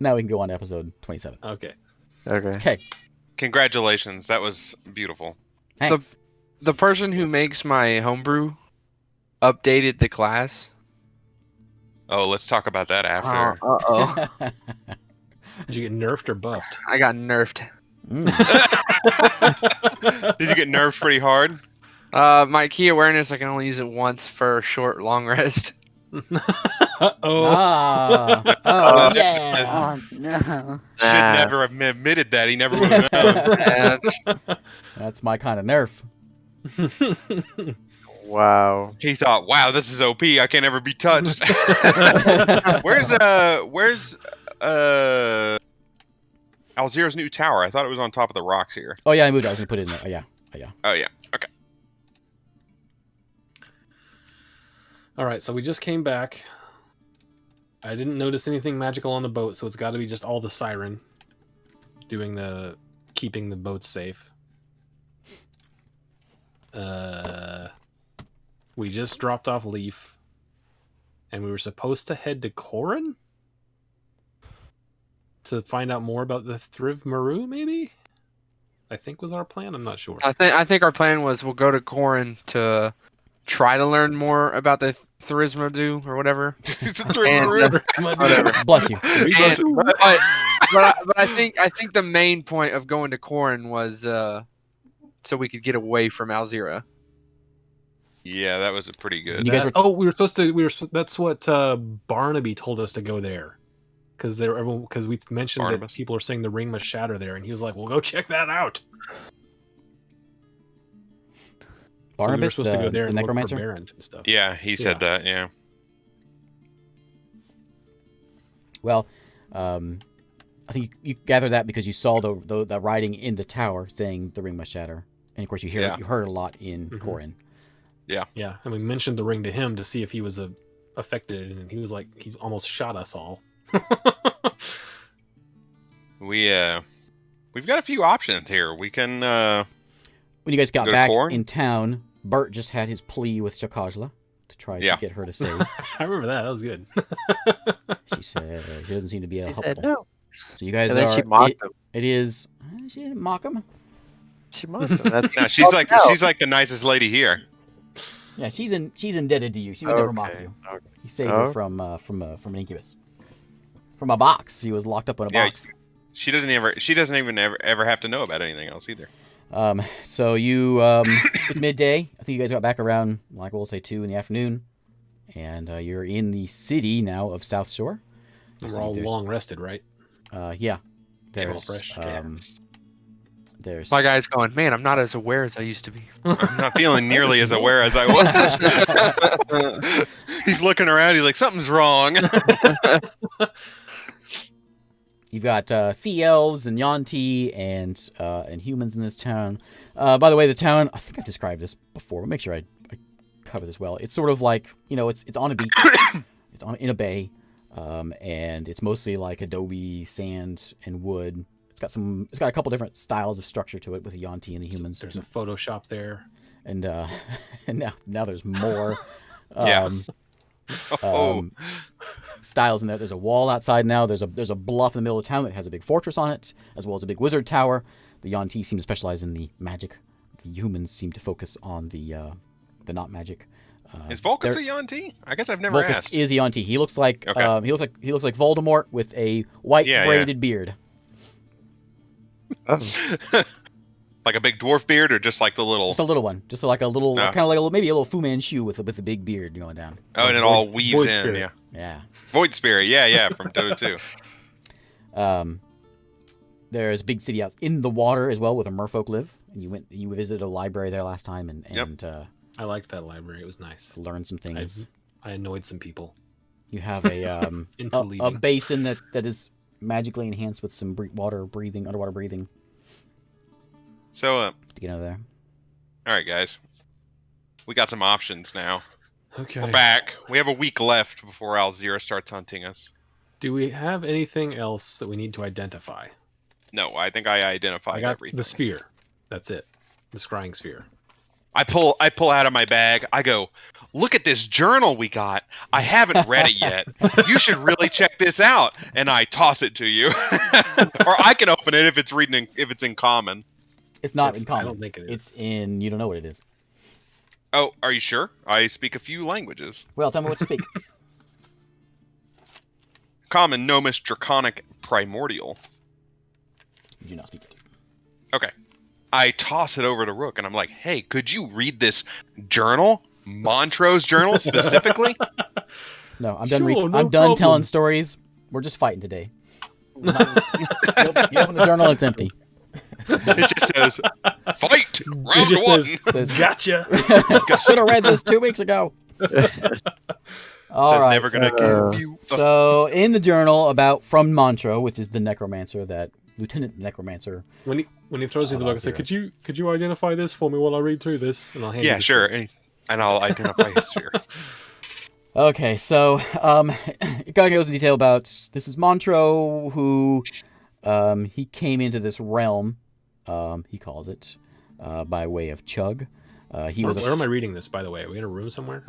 Now we can go on to episode 27. Okay. Okay. Congratulations. That was beautiful. Thanks. The person who makes my homebrew updated the class. Oh, let's talk about that after. Uh-oh. Did you get nerfed or buffed? I got nerfed. Did you get nerfed pretty hard? My key awareness, I can only use it once for short, long rest. Uh-oh. Yeah. Oh no. Should never have admitted that. He never would have known. And That's my kind of nerf. Wow. He thought, "Wow, this is OP. I can't ever be touched." Where's Alzira's new tower? I thought it was on top of the rocks here. Oh yeah, I moved. I was gonna put it in there. Oh yeah. Oh yeah. Okay. All right, so we just came back. I didn't notice anything magical on the boat, so it's got to be just all the siren doing the keeping the boat safe. We just dropped off Leaf, and we were supposed to head to Corin to find out more about the Thriv Maru, maybe? I think was our plan. I'm not sure. I think our plan was we'll go to Corin to try to learn more about the Thurismadu or whatever. Whatever. Bless you. And, but I think the main point of going to Corin was so we could get away from Alzira. Yeah, that was a pretty good. You guys were we were supposed to. That's what Barnaby told us to go there, because we mentioned Barnabas. that people are saying the ring must shatter there, and he was like, "Well, go check that out." So we were Barnabas, supposed to go there the and look for necromancer. Barons and stuff. Yeah, he said that. Yeah. Well, I think you gathered that because you saw the writing in the tower saying the ring must shatter, and of course you heard it a lot in Corin. Yeah, and we mentioned the ring to him to see if he was affected, and he was like, he almost shot us all. We've got a few options here. We can. When you guys got Go to back Corin? in town, Bert just had his plea with Shakajla to try to get her to save. I remember that. That was good. She said she doesn't seem to be He helpful. said no. So you guys And then are. she mocked him. It is. She didn't mock him. She mocked him. That's, No, she's like the nicest lady here. Yeah, she's indebted to you. She would never mock you. Okay. You saved her from an incubus, from a box. She was locked up in a Yeah, box. She doesn't even ever have to know about anything else either. So you it's midday. I think you guys got back around, like we'll say 2 in the afternoon, and you're in the city now of Southshore. We're all long rested, right? Yeah. All There's fresh. there's My guy's going, man, I'm not as aware as I used to be. I'm not feeling nearly as aware as I was. He's looking around. He's like, something's wrong. You've got sea elves and Yanti and humans in this town. By the way, the town, I think I've described this before, but make sure I cover this well. It's sort of like, it's on a beach. It's in a bay, and it's mostly like adobe, sand, and wood. It's got a couple different styles of structure to it with the Yanti and the humans. There's a Photoshop there. And and now there's more. Yeah. Styles in there. There's a wall outside now. There's a bluff in the middle of town that has a big fortress on it, as well as a big wizard tower. The Yanti seem to specialize in the magic. The humans seem to focus on the not magic. Is Volcus a Yanti? I guess I've never Volcus asked. is a Yanti. He looks like Okay. he looks like Voldemort with a white Yeah, braided beard. Like a big dwarf beard, or just like the little? Just a little one. Just like a little, No. kind of like maybe a little Fu Manchu with a big beard going down. Oh, and it all weaves Void in. Spirit. Yeah. Yeah. Void Spirit. Yeah, from Dota 2. There's a big city out in the water as well, where the merfolk live. And you visited a library there last time and I liked that library. It was nice. learned some things. I annoyed some people You have a into a leaving. basin that is magically enhanced with some underwater breathing So, to get out of there. all right, guys, we got some options now. Okay. We're back. We have a week left before Alzira starts hunting us. Do we have anything else that we need to identify? No, I think I identified I got everything. the sphere. That's it. The scrying sphere. I pull out of my bag. I go, look at this journal we got. I haven't read it yet. You should really check this out. And I toss it to you. Or I can open it if it's in common. It's not in common. I don't think it is. It's in. You don't know what it is. Oh, are you sure? I speak a few languages. Well, tell me what to speak. Common, Gnomish, Draconic, Primordial. You do not speak it. Okay. I toss it over to Rook, and I'm like, hey, could you read this journal? Montrose journal, specifically? No, I'm Sure, done. no I'm done problem. telling stories. We're just fighting today. You open the journal, it's empty. It just says, fight! Round It just one! says, gotcha. Should have read this 2 weeks ago. All Says right. never gonna give you... So in the journal from Montreux, which is the necromancer that Lieutenant Necromancer. When he throws me the book, I say, "Could you identify this for me while I read through this?" And I'll hand you Yeah, the sure. sphere. And I'll identify his sphere. Okay, so it kind of goes in detail about this is Montreux who he came into this realm. He calls it by way of Chug. Where am I reading this, by the way? Are we in a room somewhere?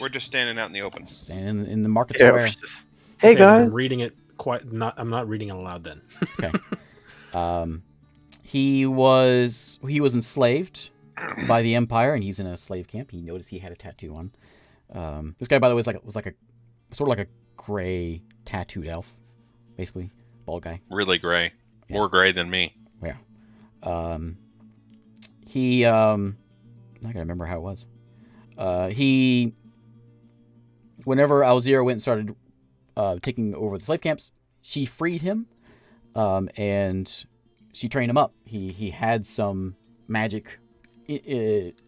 We're just standing out in the open. standing in the market Yeah, square. hey Okay, guys. I'm reading it I'm not reading it aloud then. Okay. He was enslaved by the Empire, and he's in a slave camp. He noticed he had a tattoo on. This guy, by the way, was like a sort of like a gray tattooed elf, basically bald guy. Really gray. Yeah. More gray than me. Yeah. He I gotta remember how it was. Whenever Alzira went and started taking over the slave camps, she freed him, and she trained him up. He had some magic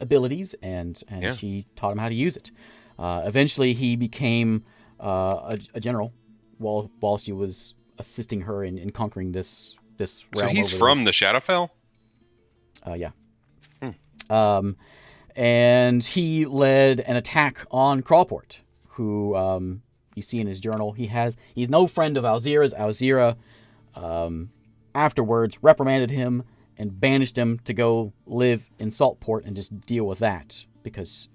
abilities, and Yeah. she taught him how to use it. Eventually, he became a general while she was assisting her in conquering this realm. So he's over from this. the Shadowfell? Yeah. And he led an attack on Crawport, who you see in his journal. He's no friend of Alzira's. Alzira afterwards reprimanded him and banished him to go live in Saltport and just deal with that, because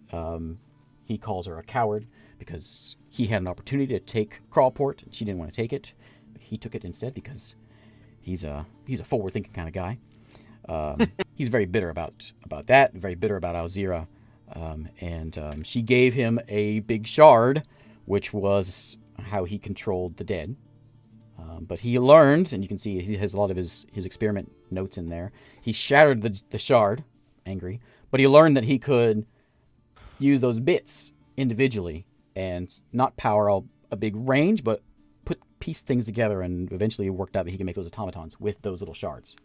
he calls her a coward because he had an opportunity to take Crawport and she didn't want to take it. He took it instead because he's a forward-thinking kind of guy. He's very bitter about that, very bitter about Alzira. And she gave him a big shard, which was how he controlled the dead. But he learned, and you can see he has a lot of his experiment notes in there. He shattered the shard, angry, but he learned that he could use those bits individually and not power a big range, but piece things together, and eventually it worked out that he could make those automatons with those little shards.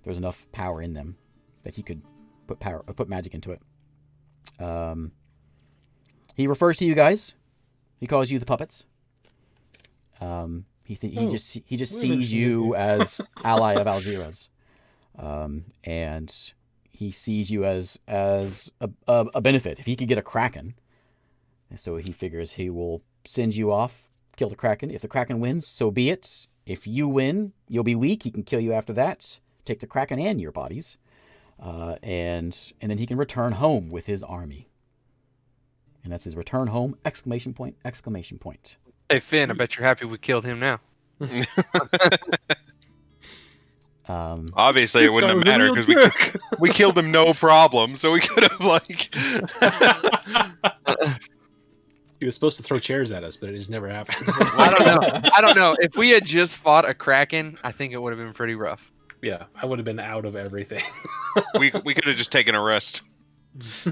There was enough power in them that he could put magic into it. He refers to you guys. He calls you the puppets. He just sees you as ally of Alzira's, and he sees you as a benefit. If he could get a Kraken, so he figures he will send you off, kill the Kraken. If the Kraken wins, so be it. If you win, you'll be weak. He can kill you after that. Take the Kraken and your bodies, and then he can return home with his army. And that's his return home! Exclamation point! Exclamation point! Hey Finn, I bet you're happy we killed him now. Obviously, it wouldn't have mattered because we killed him no problem. So we could have like. He was supposed to throw chairs at us, but it just never happened. I don't know. If we had just fought a Kraken, I think it would have been pretty rough. Yeah, I would have been out of everything. we could have just taken a rest.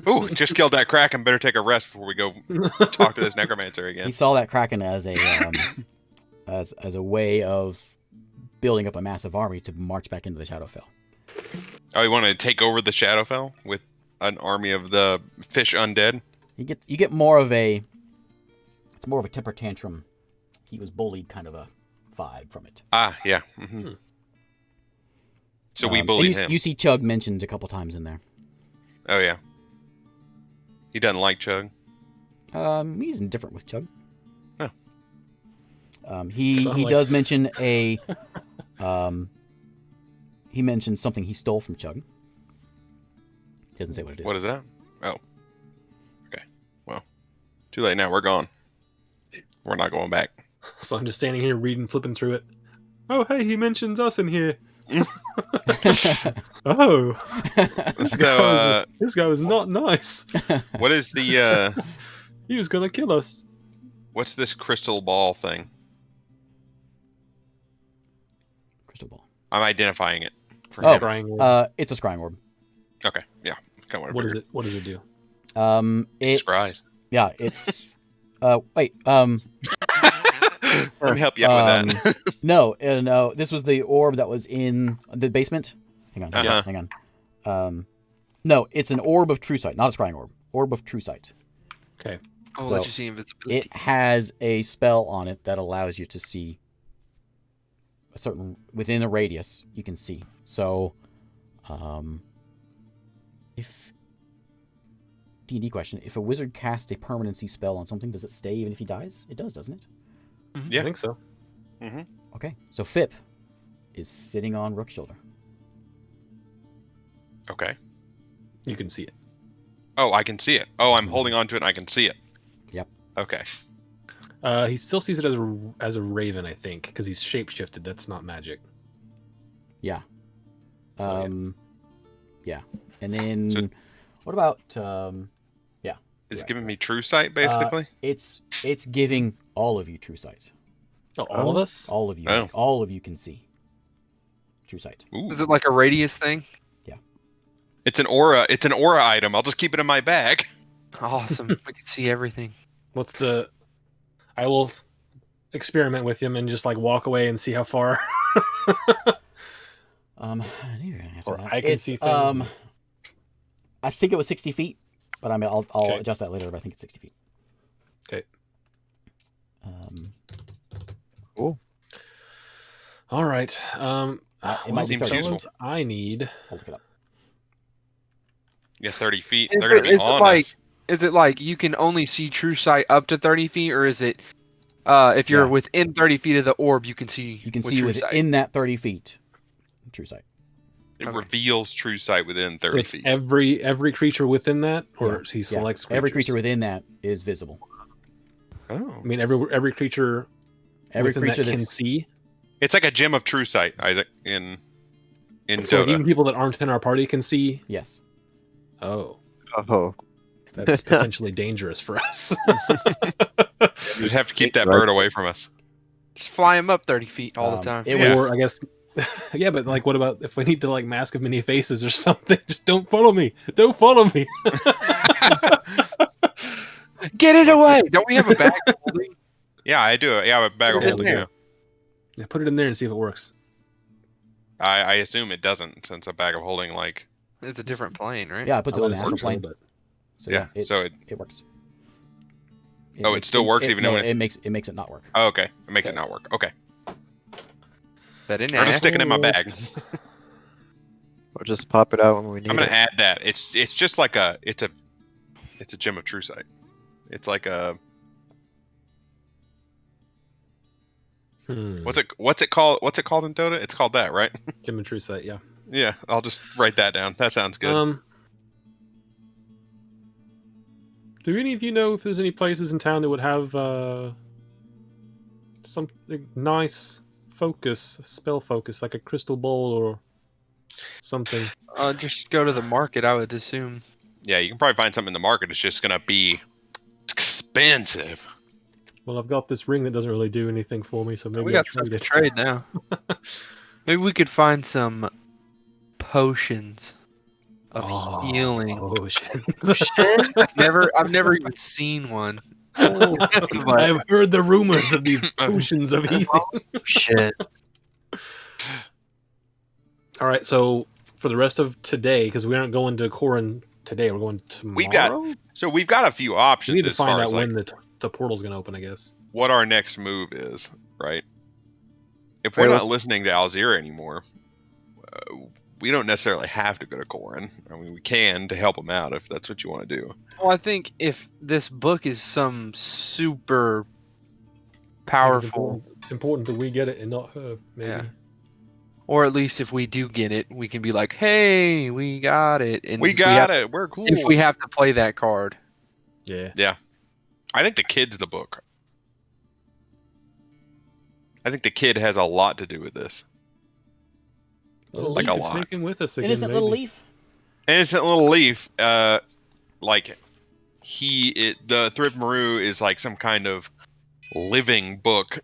Ooh, just killed that Kraken. Better take a rest before we go talk to this necromancer again. He saw that Kraken as a as a way of building up a massive army to march back into the Shadowfell. Oh, he wanted to take over the Shadowfell with an army of the fish undead? You get more of a temper tantrum. He was bullied kind of a vibe from it. Ah, yeah. Mm-hmm. So we bullied him. You see Chug mentioned a couple times in there. Oh, yeah. He doesn't like Chug. He's indifferent with Chug. Oh. He does mention he mentioned something he stole from Chug. He doesn't say what it is. What is that? Oh. Okay. Too late now. We're gone. We're not going back. So I'm just standing here reading, flipping through it. Oh, hey, he mentions us in here. Oh, So, this guy was not nice. what is the He was gonna kill us. what's this crystal ball thing? Crystal ball. I'm identifying it. For Oh, him. Scrying orb. It's a scrying orb. Okay, yeah. Kind of What is it? What does it do? It's Scries. yeah, it's wait, Let me help you out with that. no, this was the orb that was in the basement. Hang on, Uh-huh. hang on. No, it's an orb of true sight, not a scrying orb. Orb of true sight. Okay. Oh, So, let you see invisibility. It has a spell on it that allows you to see a certain within a radius you can see. So, if D&D question, if a wizard casts a permanency spell on something, does it stay even if he dies? It does, doesn't it? Yeah. I think so. Mm-hmm. Okay, so Fip is sitting on Rook's shoulder. Okay. You can see it. Oh, I can see it. Oh, I'm holding on to it and I can see it. Yep. Okay. He still sees it as a raven, I think, because he's shapeshifted. That's not magic. Yeah. So, yeah. And then So- what about Is Right. it giving me true sight, basically? it's giving all of you true sight. Oh, all of us? All of you. Oh. All of you can see true sight. Ooh. Is it like a radius thing? It's an aura. It's an aura item. I'll just keep it in my bag. Awesome. We can see everything. What's the? I will experiment with him and just like walk away and see how far. I knew you were gonna answer Or that. I can see things. I think it was 60 feet, but I mean, I'll Okay. adjust that later. But I think it's 60 feet. Okay. All right. It might be seems 30 useful. feet. I need. I'll look it up. Yeah, 30 feet. Is They're gonna it- be is it on like- us. Is it like you can only see true sight up to 30 feet, or is it if you're Yeah. within 30 feet of the orb, you can see? You can with see true within sight? that 30 feet. True sight. It Okay. reveals true sight within 30 So it's feet. every creature within that, or he Yeah. selects creatures? Every creature within that is visible. Oh. I mean, every creature. Every within creature that can that's see. It's like a gem of true sight, Isaac, in So Dota. even people that aren't in our party can see. yes. Oh, Oh, that's potentially dangerous for us. You just have to keep that bird away from us. Just fly him up 30 feet all the time. It Yeah. was Or I guess, yeah, but like, what about if we need to like mask of many faces or something? Just don't follow me. Don't follow me. Get it away! Don't we have a bag of holding? Yeah, I do. Yeah, I have a bag of Put it in holding. there. Yeah. Yeah, put it in there and see if it works. I assume it doesn't, since a bag of holding, like, It's a different plane, right? yeah. It puts I it on would the astral assume so, plane. but So yeah. it, So it. it works. Oh, it still works even no, when it makes it not work. Oh, okay. It makes it not work. Okay. That in Or just there. stick it in my bag. or just pop it out when we need I'm gonna it. add that. It's just like it's a gem of true sight. It's like a what's it called? What's it called in Dota? It's called that, right? Gem and True Sight, yeah. Yeah, I'll just write that down. That sounds good. Do any of you know if there's any places in town that would have something nice spell focus, like a crystal bowl or something? Just go to the market, I would assume. Yeah, you can probably find something in the market. It's just gonna be expensive. Well, I've got this ring that doesn't really do anything for me, so maybe We I'll got stuff trade to it. trade now. Maybe we could find some potions of healing. Potions. I've never even seen one. But I've heard the rumors of these potions of healing. Shit. All right, so for the rest of today, because we aren't going to Corin today, we're going tomorrow. We've got a few options We need to as find far out as like when the portal's going to open, I guess. what our next move is, right? If we're not listening to Alzira anymore, we don't necessarily have to go to Corin. I mean, we can to help him out if that's what you want to do. well, I think if this book is some super powerful, Important that we get it and not her, maybe. Yeah. or at least if we do get it, we can be like, "Hey, we got it." And We if got have- it. We're cool. If we have to play that card, Yeah. Yeah. I think the kid's the book. I think the kid has a lot to do with this. Little Like leaf. a lot. Take him with us again, Innocent little maybe. leaf. Innocent little leaf. Like the Thrift Maru is like some kind of living book,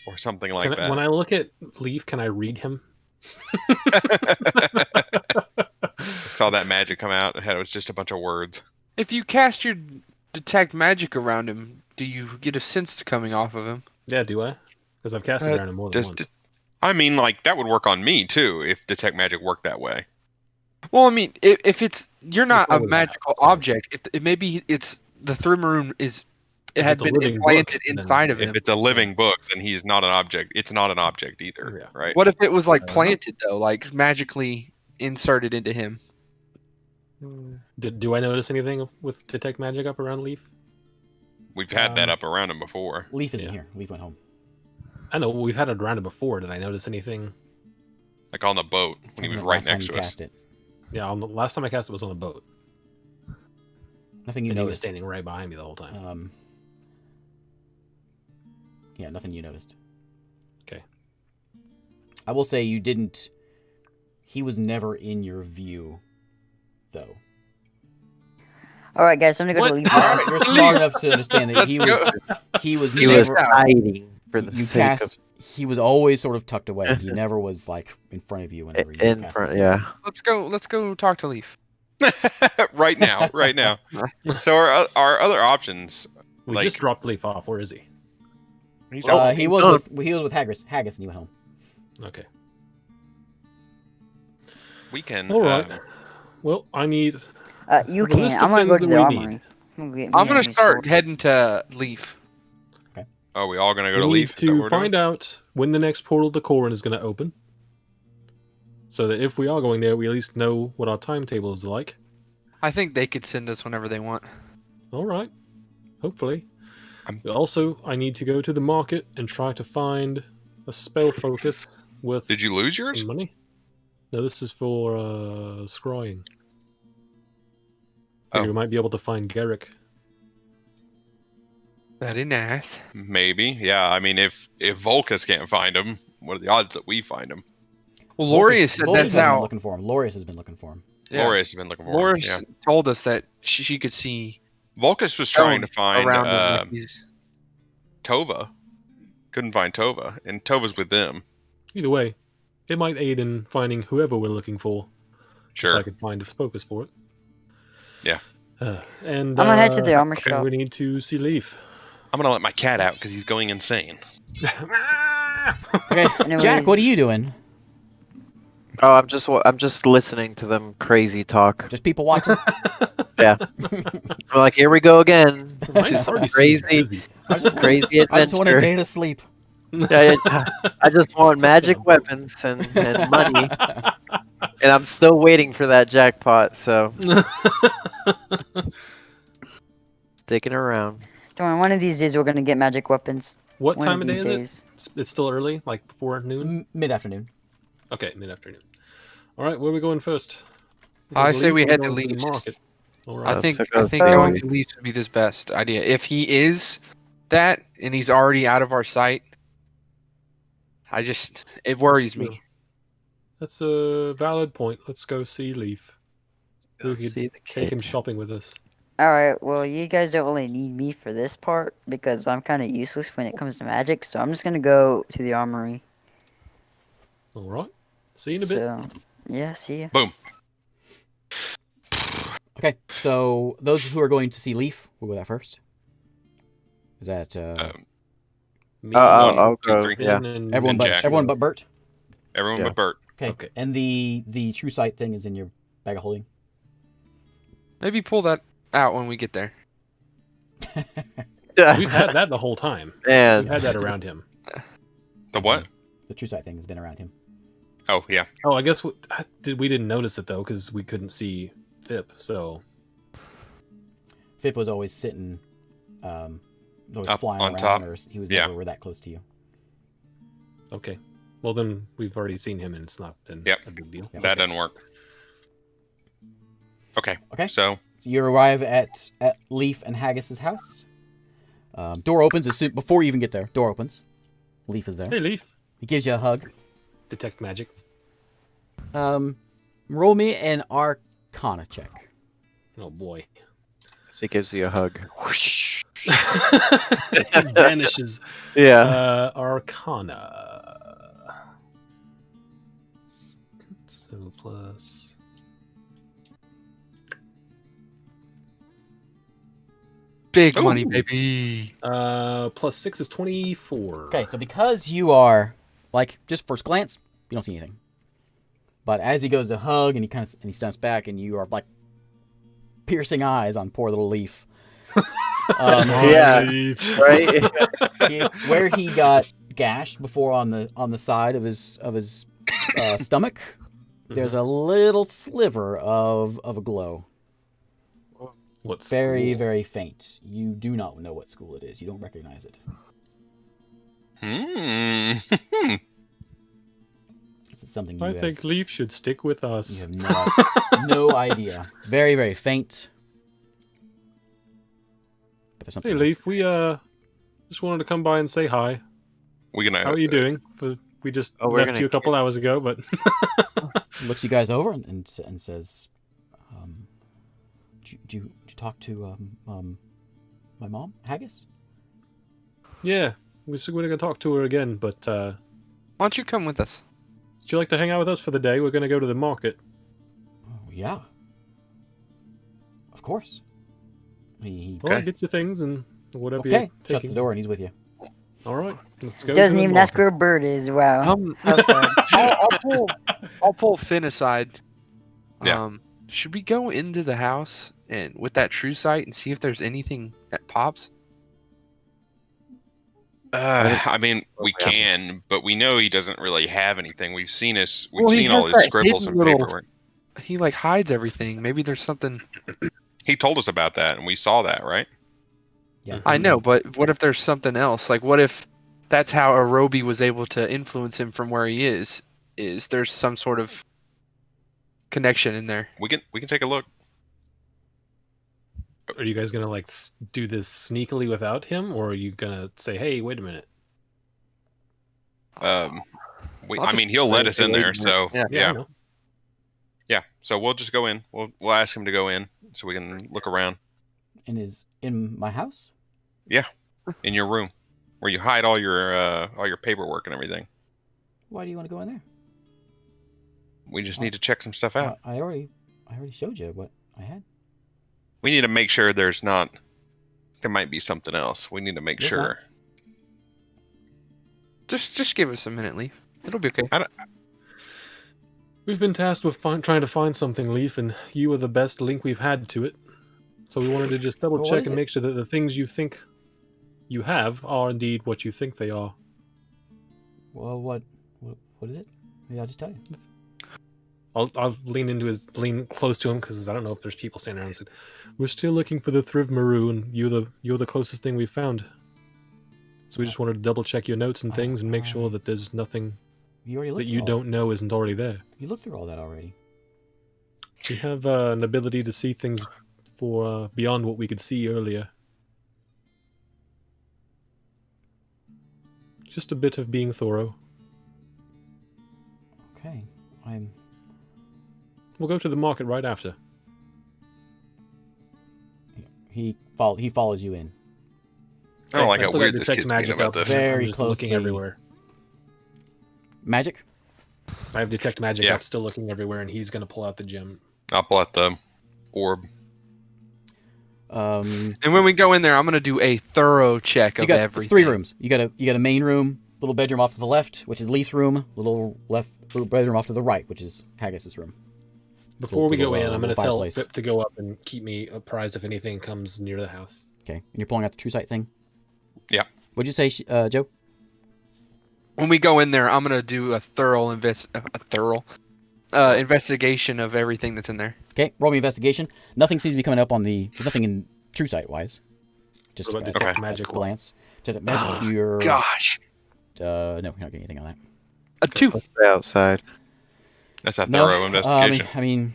or something like that. When I look at Leaf, can I read him? Saw that magic come out. It was just a bunch of words. If you cast your detect magic around him, do you get a sense coming off of him? Yeah, do I? Because I've cast it around him more than once. I mean, like that would work on me too if detect magic worked that way. Well, I mean, if it's you're not a always magical that, so- object. If maybe it's the Thrimaroon is it If had it's a been living implanted book, then inside of If him. it's a living book, then he's not an object. It's not an object either, Yeah. right? What if it was like I don't know. planted though, like magically inserted into him? Do I notice anything with detect magic up around Leaf? We've had that up around him before. Leaf isn't Yeah. here. Leaf went home. I know we've had it around him before. Did I notice anything? Like on the boat when he was The right last time next you to us. cast it. Yeah, on the last time I cast it was on the boat, Nothing you and he was noticed. standing right behind me the whole time. Yeah, nothing you noticed. Okay. I will say you didn't. He was never in your view, though. All right, guys, I'm gonna go What? to leave. You're smart enough to understand that he Let's was. go. He was He never. was hiding for the You sake cast. He was always sort of tucked away. He never was like in front of you whenever of you in cast front. it. Yeah. Let's go talk to Leaf. right now. So our other options. We like- just dropped Leaf off. Where is he? He's He was with Haggus, and he went home. Okay. we can. All right. Well, I need. You The list can. of I'm gonna go things to that the we need. armory. I'm gonna start heading to Leaf. Are we all gonna go We to need Leaf? Is that what to we're find doing? out when the next portal to Corin is going to open, so that if we are going there, we at least know what our timetable is like. I think they could send us whenever they want. All right. Hopefully. I'm- Also, I need to go to the market and try to find a spell focus with Did you lose yours? some money. No, this is for scrying. Oh. We might be able to find Garrick. Very nice. Maybe. Yeah. I mean, if Volcus can't find him, what are the odds that we find him? Well, Lorius said Volcus that's has been how. looking for him. Lorius has been looking for him. Yeah. Lorius has been looking for Loris him. told us that she could see Yeah. Volcus was trying to find around him. Like he's- Tova. Couldn't find Tova, and Tova's with them. Either way, it might aid in finding whoever we're looking for. If Sure. I could find a focus for it. Yeah. And I'm gonna head to the armor and shop. we need to see Leaf. I'm gonna let my cat out because he's going insane. Okay, Anyways- Jack, what are you doing? Oh, I'm just listening to them crazy talk. Just people watching? I'm like, here we go again. My To some party seems crazy, busy. crazy I just want a adventure. day to sleep. Yeah, I just want magic weapons and money, and I'm still waiting for that jackpot. So sticking around. Don't worry, one of these days we're gonna get magic weapons. What One time of of day these is it? days. It's still early, like before noon? Mid-afternoon. Okay, mid-afternoon. All right, where are we going first? We're I going to say Leaf we or head to going the Leaf's. market? All right. I think so go going to- to Leafs would be the best idea. If he is that and he's already out of our sight, it worries me. That's a valid point. Let's go see Leaf. Go We could see the take him kid. shopping with us. All right. Well, you guys don't really need me for this part because I'm kind of useless when it comes to magic. So I'm just gonna go to the armory. All right. See you in a bit. So, yeah. See ya. Okay, so those who are going to see Leaf, we'll go that first. Is that Me, I'll One, two, go. three. Yeah. and everyone but Jack. everyone but Bert? Everyone Yeah. but Bert. Okay. Okay. And the true sight thing is in your bag of holding. Maybe pull that out when we get there. We've had that the whole time. Man, We've had that around him. The what? The true sight thing has been around him. Oh yeah. Oh, I guess we didn't notice it though because we couldn't see Fip. So Fip was always sitting, always Up flying on around, top. or he was Yeah. never that close to you. okay. Well then we've already seen him and it's not been Yep. a big deal. Yep. That doesn't work. Okay. Okay. So So you arrive at Leaf and Haggis's house. Door opens before you even get there. Door opens. Leaf is there. Hey, Leaf. He gives you a hug. Detect magic. Roll me an Arcana check. Oh boy. So he gives you a hug. Whoosh. Vanishes. Yeah. Arcana. So plus. Big Ooh. money, baby. Plus 6 is 24. Okay, so because you are just first glance, you don't see anything. But as he goes to hug and he steps back and you are piercing eyes on poor little Leaf. Yeah. Right. Where he got gashed before on the side of his stomach, there's a little sliver of a glow. What's Very, cool? very faint. You do not know what school it is. You don't recognize it. This is something you I think Leaf should stick with you us. have no idea. Very, very faint. But there's something. Hey, Leaf. We just wanted to come by and say hi. We gonna. How are you doing? We just Oh, we're left gonna you a couple hours ago, but Looks you guys over and says, "Did you talk to my mom, Haggis?" yeah, we're going to talk to her again. But Why don't you come with us? would you like to hang out with us for the day? We're going to go to the market. Oh, yeah. Of course. He Well, get your things and whatever okay. you're Shuts taking. the door and he's with you. All right, let's go. Doesn't to the even ask market. where a bird is. Wow. How sad. I'll pull Finn aside. Yeah. Should we go into the house and with that true sight and see if there's anything that pops? I mean, we can, but we know he doesn't really have anything. We've seen Well, he seen all has his that scribbles hidden and little- paperwork. He like hides everything. Maybe there's something. He told us about that, and we saw that, right? Yeah. I know, but what if there's something else? Like, what if that's how Arobi was able to influence him from where he is? Is there's some sort of connection in there? We can take a look. Are you guys gonna do this sneakily without him, or are you gonna say, "Hey, wait a minute"? I'll I mean, just he'll let wait us in till there, he- so Yeah. I yeah. know. So we'll just go in. We'll ask him to go in so we can look around In my house? in your room where you hide all your paperwork and everything. Why do you want to go in there? We just need to check some stuff out. I already showed you what I had. We need to make sure there might be something else. We need to make There's sure. Just give us a minute, Leaf. It'll be okay. We've been tasked with trying to find something, Leaf, and you are the best link we've had to it. So we wanted to just double Well, what check is and it? make sure that the things you think you have are indeed what you think they are. Well, what is it? Maybe I'll just tell you. I'll lean close to him because I don't know if there's people standing around and said, "We're still looking for the Thrivmaru, and you're the closest thing we've found." So we just wanted to double check your notes and things and make sure that there's nothing You already looked that through you all don't know isn't already there. You looked through all that already. We have an ability to see things for beyond what we could see earlier. Just a bit of being thorough. Okay. We'll go to the market right after. He follows you in. I don't like I how still got weird this detect kid's being magic about up. this. Very I'm just looking closely. everywhere. Magic? I have detect magic Yeah. up, still looking everywhere, and he's gonna pull out the gem. I'll pull out the orb. So And when we go in there, I'm gonna do a thorough check you of got everything. 3 rooms. You got a main room, little bedroom off to the left, which is Leaf's room. Little bedroom off to the right, which is Haggis's room. Before we go Little, in, I'm gonna little tell fireplace. Pip to go up and keep me apprised if anything comes near the house. Okay. And you're pulling out the true sight thing. Yeah. What'd you say, Joe? When we go in there, I'm gonna do a thorough investigation of everything that's in there. Okay. Roll me investigation. Nothing seems to be coming up on the. There's nothing in true sight wise. Just What about at- detect at magic? glance. Detect magic. Oh, You're. Gosh, No, you're not getting anything on that. a 2. Let's stay outside. That's a No, thorough investigation. I mean,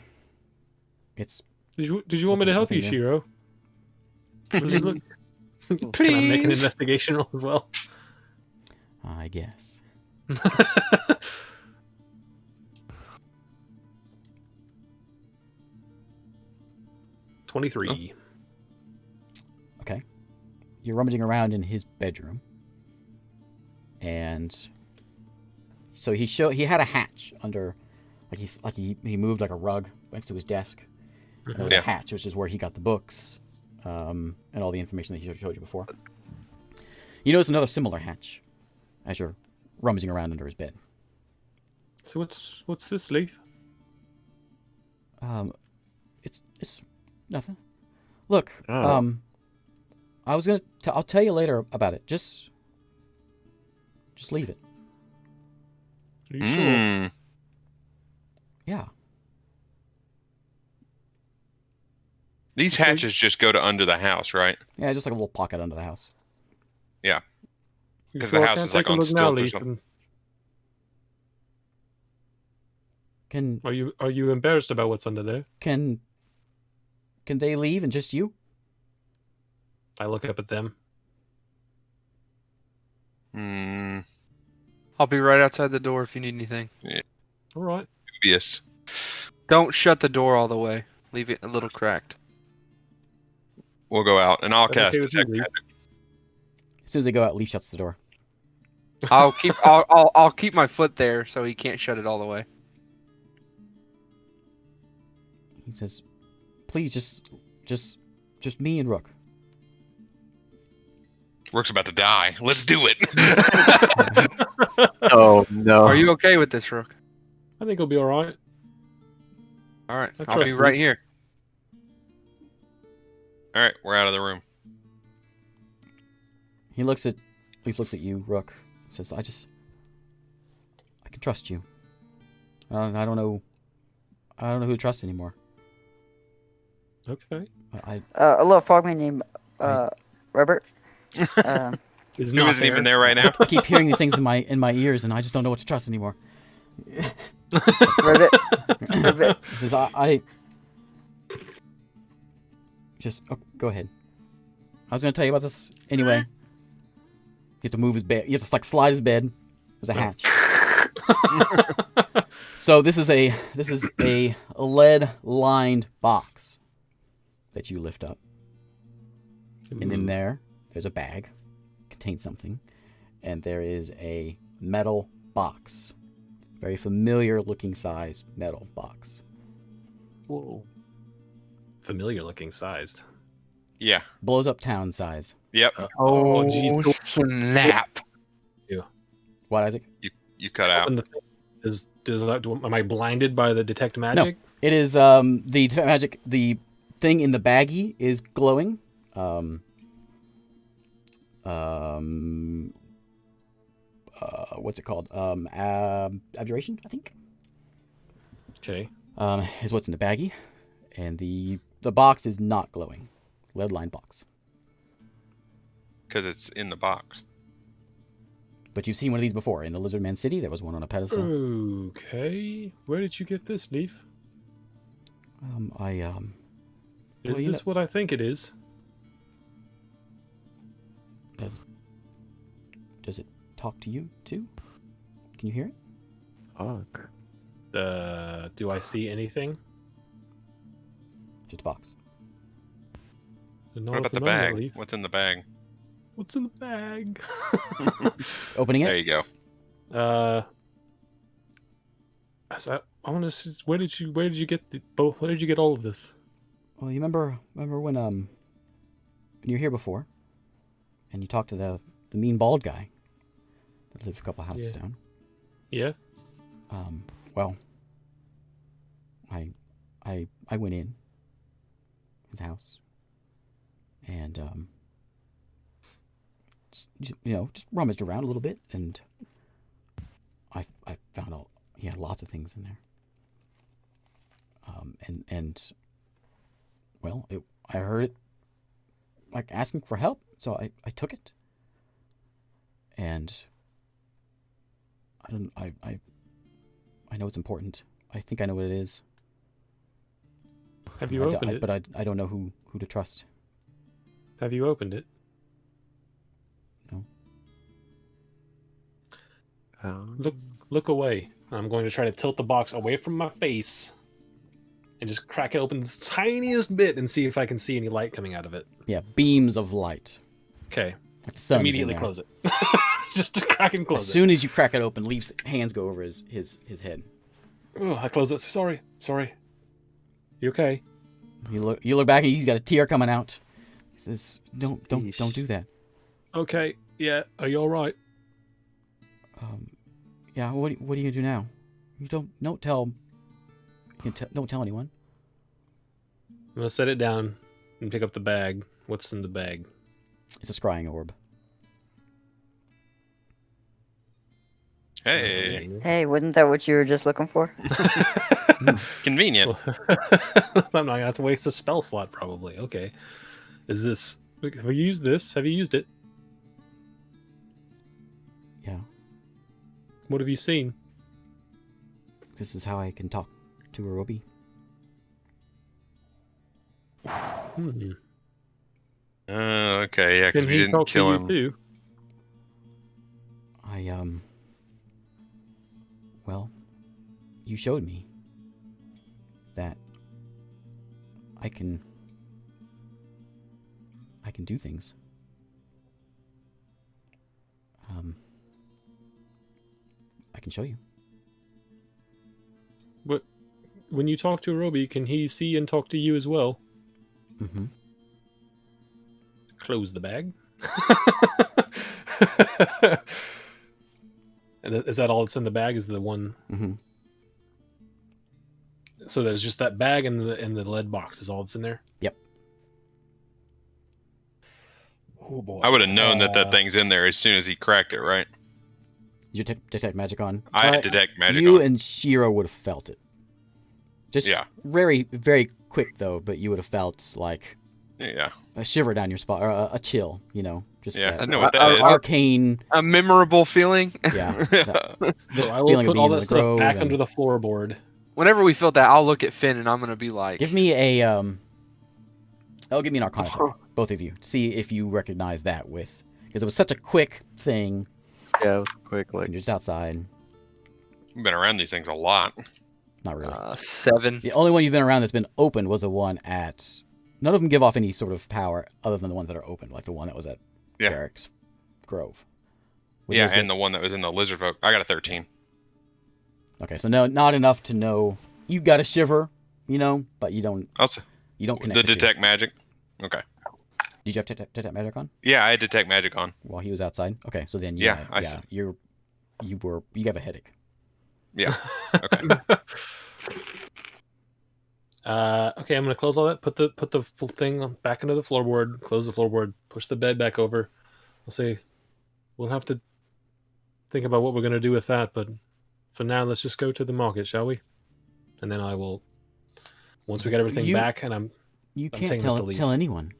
it's Did you want me to help you, Nothing Shiro? What do you look? Can I make an Please. investigation roll as well? I guess. 23. Okay. You're rummaging around in his bedroom, and so he had a hatch under, he moved like a rug next to his desk. And there was Yeah. a hatch, which is where he got the books, and all the information that he showed you before. You notice another similar hatch as you're rummaging around under his bed. So what's this, Leaf? It's nothing. Look, Oh. I was gonna. I'll tell you later about it. Just leave it. Are you sure? Mm. Yeah. These hatches just go to under the house, right? Yeah, just like a little pocket under the house. You 'Cause sure the I house can't is, like, take a on look now, stilts or Leaf? something. Can Are you embarrassed about what's under there? can they leave and just you? I look up at them. Hmm. I'll be right outside the door if you need anything. All right. Dubious. Don't shut the door all the way. Leave it a little cracked. We'll go out, and I'll That's cast okay with you, detect Leaf. magic. As soon as they go out, Leaf shuts the door. I'll keep my foot there so he can't shut it all the way. He says, "Please, just me and Rook." Rook's about to die. Let's do it. Oh no. Are you okay with this, Rook? I think it'll be all right. All right, I I'll be trust right Leaf. here. All right, we're out of the room. Leaf looks at you, Rook. And says, I can trust you. I don't know who to trust anymore. Okay. A little frogman named I- Robert. It's Who not isn't even there right now? I keep hearing these things in my ears, and I just don't know what to trust anymore. Ribbit. Ribbit. He says, I just go ahead. I was gonna tell you about this anyway. You have to move his bed. You have to slide his bed. There's a hatch. So this is a lead lined box that you lift up, and in there's a bag, contains something, and there is a metal box, very familiar looking size metal box. Whoa. Familiar looking sized. Yeah. Blows up town size. Yep. Oh, jeez. Snap! What, Isaac? You cut out. Open the thing. Am I blinded by the detect magic? It is the magic. The thing in the baggie is glowing. What's it called? Abjuration, I think. Okay. Is what's in the baggie, and the box is not glowing. Lead lined box. Because it's in the box. But you've seen one of these before in the Lizard Man City. There was one on a pedestal. Okay. Where did you get this, Leaf? Is Is well, you this what I think it is? Does it talk to you too? Can you hear it? Fuck. Do I see anything? It's just a box. No, What about it's the a number, bag? Leaf. What's in the bag? What's in the bag? Opening There it. you go. I want to see, where did you get both? Where did you get all of this? Well, you remember when you were here before, and you talked to the mean bald guy that lived a couple houses down. Yeah. Well, I went in his house, and just rummaged around a little bit, and I found he had lots of things in there. I heard it like asking for help, so I took it, and I know it's important. I think I know what it is. Have you opened it? But I don't know who to trust. Have you opened it? No. Look away. I'm going to try to tilt the box away from my face and just crack it open the tiniest bit and see if I can see any light coming out of it. Yeah, beams of light. Okay. Like the sun Immediately close it. Just to crack and close As soon as you crack it open, Leaf's hands go over his head. Oh, I closed it. Sorry. You okay? You look back and he's got a tear coming out. He says, Don't do that. Okay. Yeah. Are you all right? Yeah, what do you do now? You don't tell anyone. I'm gonna set it down and pick up the bag. What's in the bag? It's a scrying orb. Hey, Hey, wasn't that what you were just looking for? convenient. I'm not gonna have to waste a spell slot probably. Okay. Is this? Have you used this? Have you used it? Yeah, What have you seen? this is how I can talk to a Roby. Hmm. Okay, yeah, because Can we he didn't talk kill to him. you too? Well, you showed me that I can do things. I can show you. But when you talk to Roby, can he see and talk to you as well? Mm-hmm. Close the bag. And is that all that's in the bag? Is the one? Mm-hmm. So there's just that bag and the lead box is all that's in there. Yep. Oh boy! I would have known that thing's in there as soon as he cracked it, right? Did you detect magic on? I had detect magic You on. and Shiro would have felt it. Just Yeah. very, very quick though, but you would have felt like Yeah. a shiver down your spine, or a chill, Just Yeah, that I know what that is. arcane, A memorable feeling. yeah. the So I will feeling of put being all in that the stuff grove back and- under the floorboard. Whenever we feel that, I'll look at Finn and I'm gonna be like, Give me a give me an Arcana check, both of you. See if you recognize that because it was such a quick thing. Yeah, it was quick. And Like, you're just outside. I've been around these things a lot. Not really. 7. The only one you've been around that's been opened was the one at. None of them give off any sort of power other than the ones that are open, like the one that was at Yeah. Garrick's Grove. Which Yeah, is good. and the one that was in the lizard folk. I got a 13. Okay, so no, not enough to know. You got a shiver, but you don't. Also, You don't connect the the two. detect magic. Okay. Did you have detect magic on Yeah, I had detect magic on. while he was outside? Okay, so then Yeah, I see. you have a headache. Yeah. Okay. Okay, I'm gonna close all that. Put the thing back into the floorboard. Close the floorboard. Push the bed back over. We'll see. We'll have to think about what we're gonna do with that. But for now, let's just go to the market, shall we? And then I will. Once we get everything back, and You I'm can't taking this to leave. tell anyone.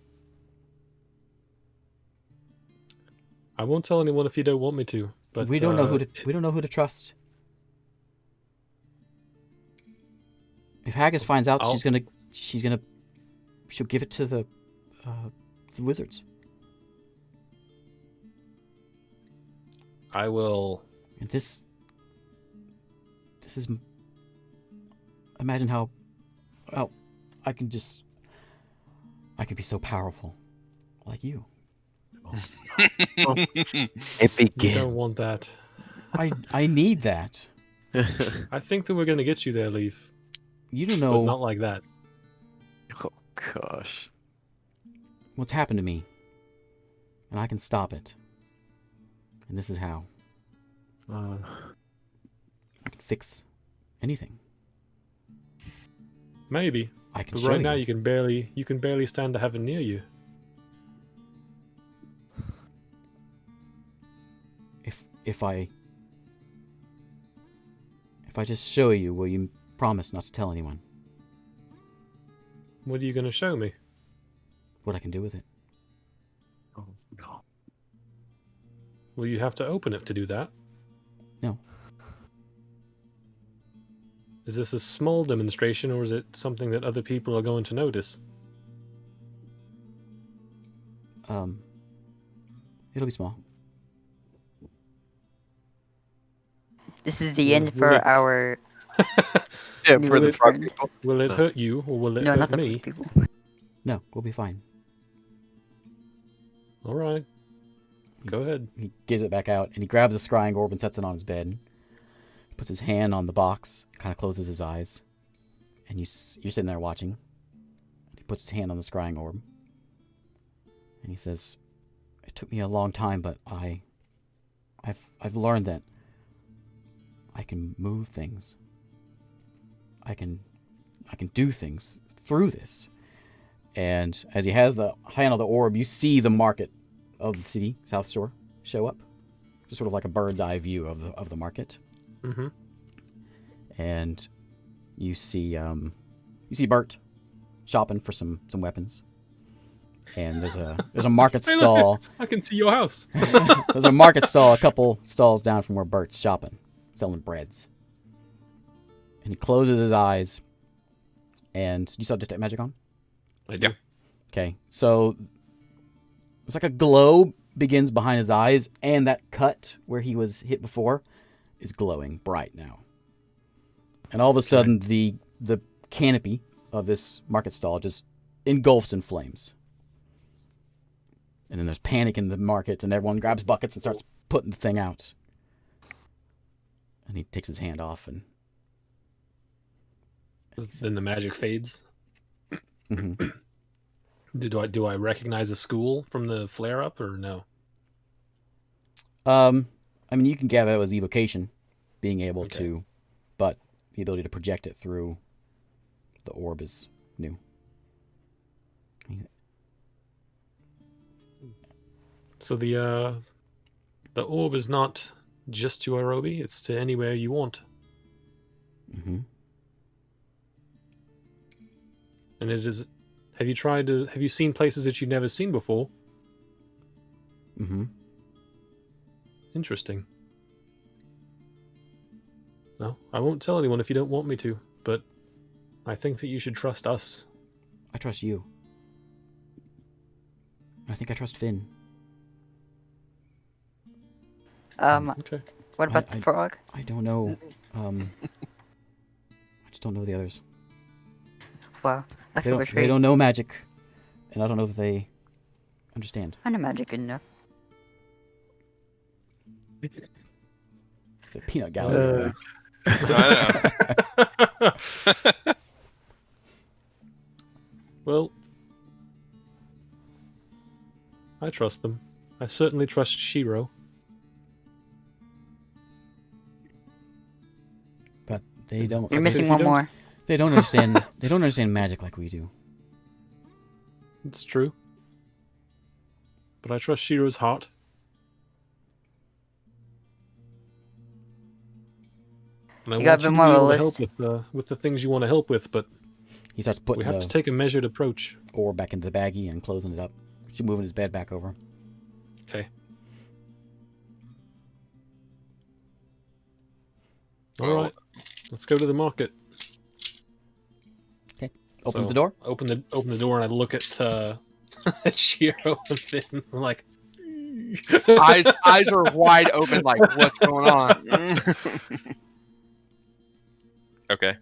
I won't tell anyone if you don't want me to. But we don't know who to trust. If Haggus finds out, she'll give it to the wizards. I will. And this is. Imagine how I can be so powerful, like you. it You begins. don't want that. I need that. I think that we're gonna get you there, Leaf. You don't But know not like that. Oh gosh. what's happened to me, and I can stop it. And this is how I can fix anything. Maybe. I can But show right now you. you can barely stand to have it near you. If I just show you, will you promise not to tell anyone What are you gonna show me? what I can do with it? Oh no. Well, you have to open it to do that. No. Is this a small demonstration, or is it something that other people are going to notice? It'll be small. This is the Will- end will for it- our. Yeah, New for the frog friend. people. Will it No. hurt you, or will it No, hurt not the me? people. No, we'll be fine. All right. Go ahead. He gives it back out, and he grabs the scrying orb and sets it on his bed. Puts his hand on the box, kind of closes his eyes, and you're sitting there watching. He puts his hand on the scrying orb, and he says, "It took me a long time, but I've learned that I can move things. I can do things through this." And as he has the hand on the orb, you see the market of the city, Southshore, show up. Just sort of like a bird's eye view of the market. Mm-hmm. And you see Bert shopping for some weapons. And there's a market Hey, look, stall. I can see your house. There's a market stall a couple stalls down from where Bert's shopping, selling breads. And he closes his eyes. And you saw detect magic on? I do. Yeah. Okay, so it's like a glow begins behind his eyes, and that cut where he was hit before is glowing bright now. And all of a sudden, the canopy of this market stall just engulfs in flames. And then there's panic in the market, and everyone grabs buckets and starts putting the thing out. And he takes his hand off, and Then the magic fades. Mhm. Do I recognize a school from the flare up, or no? I mean, you can gather that was evocation, being able Okay. to, but the ability to project it through the orb is new. So the orb is not just to Arobi; it's to anywhere you want, Mm-hmm. and it is. Have you seen places that you've never seen before? Mm-hmm. Interesting. No, I won't tell anyone if you don't want me to, but I think that you should trust us. I trust you. I think I trust Finn. Okay. What about the I- frog? I don't know. I just don't know the others. Wow, I They feel don't, betrayed. they don't know magic, and I don't know that they understand. I know magic good enough. The peanut gallery. I know. Well, I trust them. I certainly trust Shiro. But they don't. You're Okay, missing if you one don't- more. They don't understand. They don't understand magic like we do. It's true. But I trust Shiro's heart. And I You got want a you bit to more be of a able to help list? with the things you want to help with, but He starts we putting have the to take a measured approach. orb back into the baggie and closing it up. She's moving his bed back over. Okay. Well, All right. Let's go to the market. Opens So, the door. Open the door, and I look at at Shiro and Finn. I'm like, eyes are wide open, like what's going on? Okay.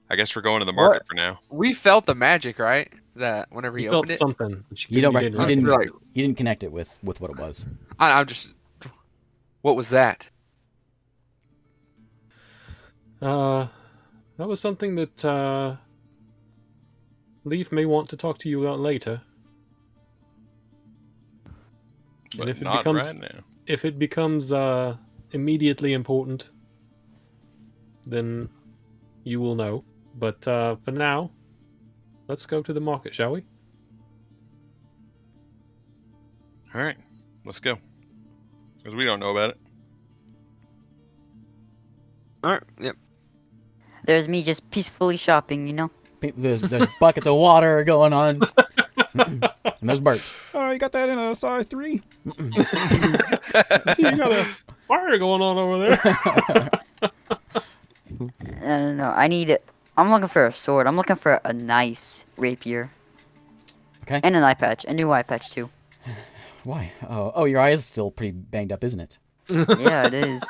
I guess we're going to the market for now. We felt the magic, right? That whenever you he felt opened it, something. But You don't. you You didn't didn't. recognize Like- You didn't connect it with what it was. I'm just. What was that? it. That was something that Leaf may want to talk to you about later. But if it not becomes- right now. If it becomes immediately important, then you will know. But for now, let's go to the market, shall we? All right, let's go. Because we don't know about it. All right. Yep. There's me just peacefully shopping, you know? There's buckets of water going on. And there's Bert. Oh, you got that in a size 3? See, you got a fire going on over there. I don't know. No, I'm looking for a sword. I'm looking for a nice rapier. Okay. And an eye patch. A new eye patch, too. Why? Oh, your eye is still pretty banged up, isn't it? Yeah, it is.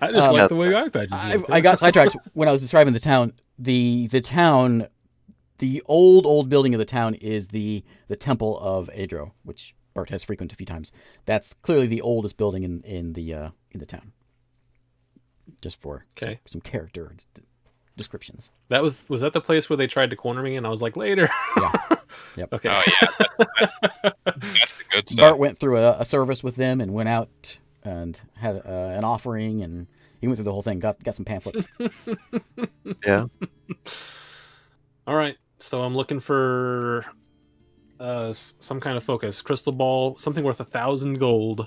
I just like the way your iPad is. I got sidetracked when I was describing the town. The town, the old building of the town is the Temple of Adro, which Bert has frequented a few times. That's clearly the oldest building in the town. Just for some character descriptions. Was that the place where they tried to corner me, and I was like, later. Yeah. Yep. Okay. Oh yeah, that's the good stuff. Bart went through a service with them and went out and had an offering, and he went through the whole thing. Got some pamphlets. Yeah. All right. So I'm looking for some kind of focus. Crystal ball, something worth 1,000 gold.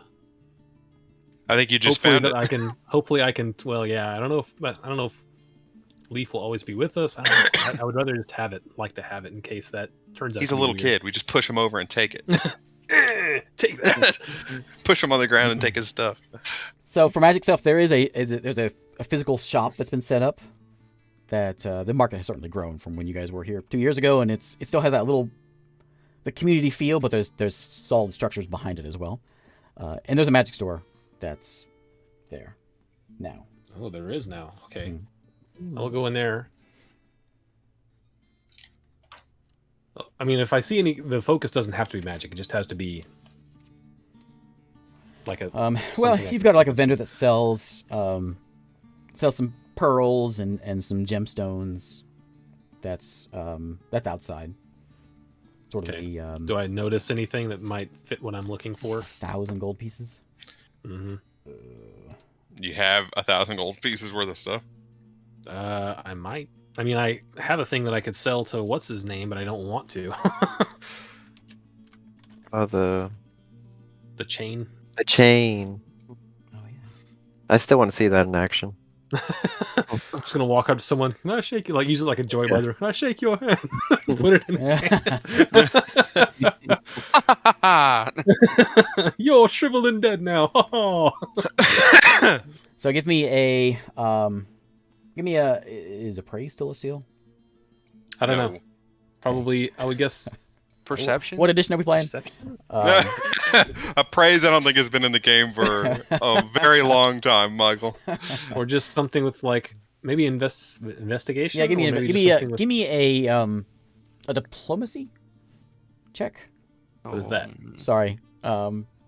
I think you just found it. Hopefully I can. Well, yeah. I don't know if Leaf will always be with us. I would rather just like to have it in case that turns out. He's a little kid. We just push him over and take it. Take that. Push him on the ground and take his stuff. So for magic stuff, there's a physical shop that's been set up. That the market has certainly grown from when you guys were here 2 years ago, and it still has that the community feel, but there's solid structures behind it as well. And there's a magic store that's there now. Oh, there is now. Okay. Mm. I'll go in there. I mean, if I see the focus doesn't have to be magic. It just has to be like a. Well, you've got like a vendor that sells some pearls and some gemstones. That's outside. Sort of the. Do I notice anything that might fit what I'm looking for? 1,000 gold pieces. Mm-hmm. You have 1,000 gold pieces worth of stuff. I might. I mean, I have a thing that I could sell to what's his name, but I don't want to. The chain. The chain. Oh yeah. I still want to see that in action. I'm just gonna walk up to someone. Can I shake you? Like use it like a joy buzzer. Can I shake your hand? Put it in his hand. You're shriveled and dead now. So give me is appraise still a seal? I don't know. Probably, I would guess. Perception? What edition are we playing? Appraise, I don't think has been in the game for a very long time, Michael. Or just something with like maybe investigation. Yeah, give me a diplomacy check. What is that? Sorry.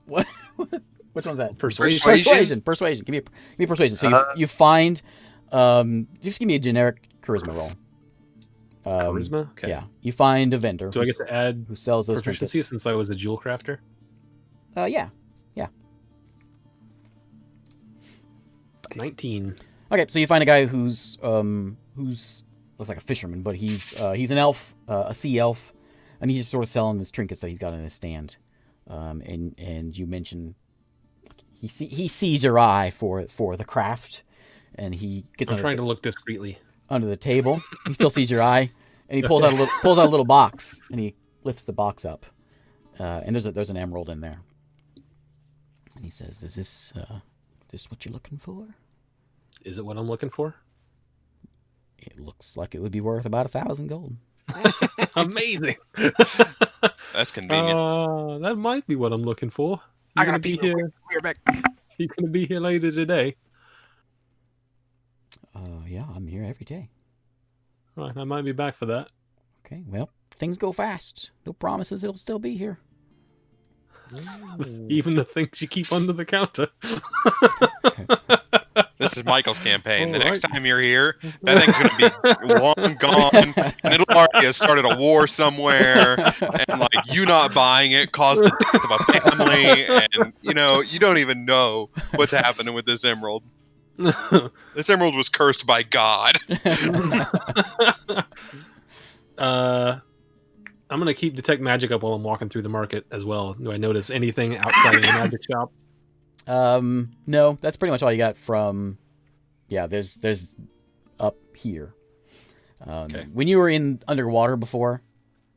Which one's that? Persuasion. Persuasion. Give me persuasion. So you find just give me a generic charisma roll. Charisma? Okay. Yeah. You find a vendor. Do I get to add who sells those proficiency trinkets. since I was a jewel crafter? Yeah. 19. Okay, so you find a guy who's looks like a fisherman, but he's an elf, a sea elf, and he's just sort of selling his trinkets that he's got in his stand. And you mention he sees your eye for the craft, and he gets. I'm trying to look discreetly under the table. He still sees your eye, and he pulls out a little box, and he lifts the box up, and there's an emerald in there. And he says, "Is this what you're looking for?" Is it what I'm looking for? It looks like it would be worth about 1,000 gold. Amazing. That's convenient. That might be what I'm looking for. I gotta be here. We're back. You're gonna be here later today. Yeah, I'm here every day. All right, I might be back for that. Okay, well, things go fast. No promises it'll still be here. Even the things you keep under the counter. This is Michael's campaign. The next time you're here, that thing's going to be long gone, and it'll already have started a war somewhere, and like you not buying it caused the death of a family, and you don't even know what's happening with this emerald. This emerald was cursed by God. I'm going to keep detect magic up while I'm walking through the market as well. Do I notice anything outside of the magic shop? No, that's pretty much all you got from. Yeah, there's up here. Okay. When you were in underwater before,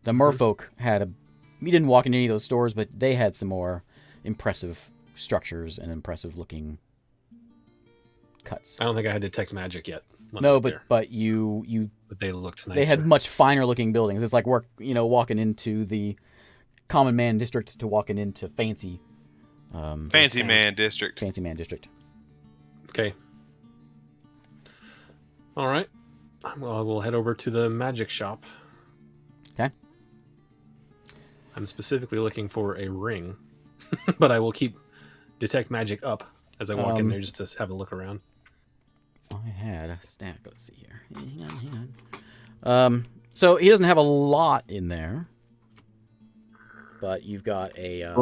the merfolk had you didn't walk into any of those stores, but they had some more impressive structures and impressive looking cuts. I don't think I had detect magic yet. when I No, went but there, but you but they looked nicer. they had much finer looking buildings. It's like walking into the common man district to walking into fancy Fancy man district. fancy man district. Okay. All right. Well, we'll head over to the magic shop. Okay. I'm specifically looking for a ring, but I will keep detect magic up as I walk in there just to have a look around. I had a stack. Let's see here. Hang on. So he doesn't have a lot in there, but you've got an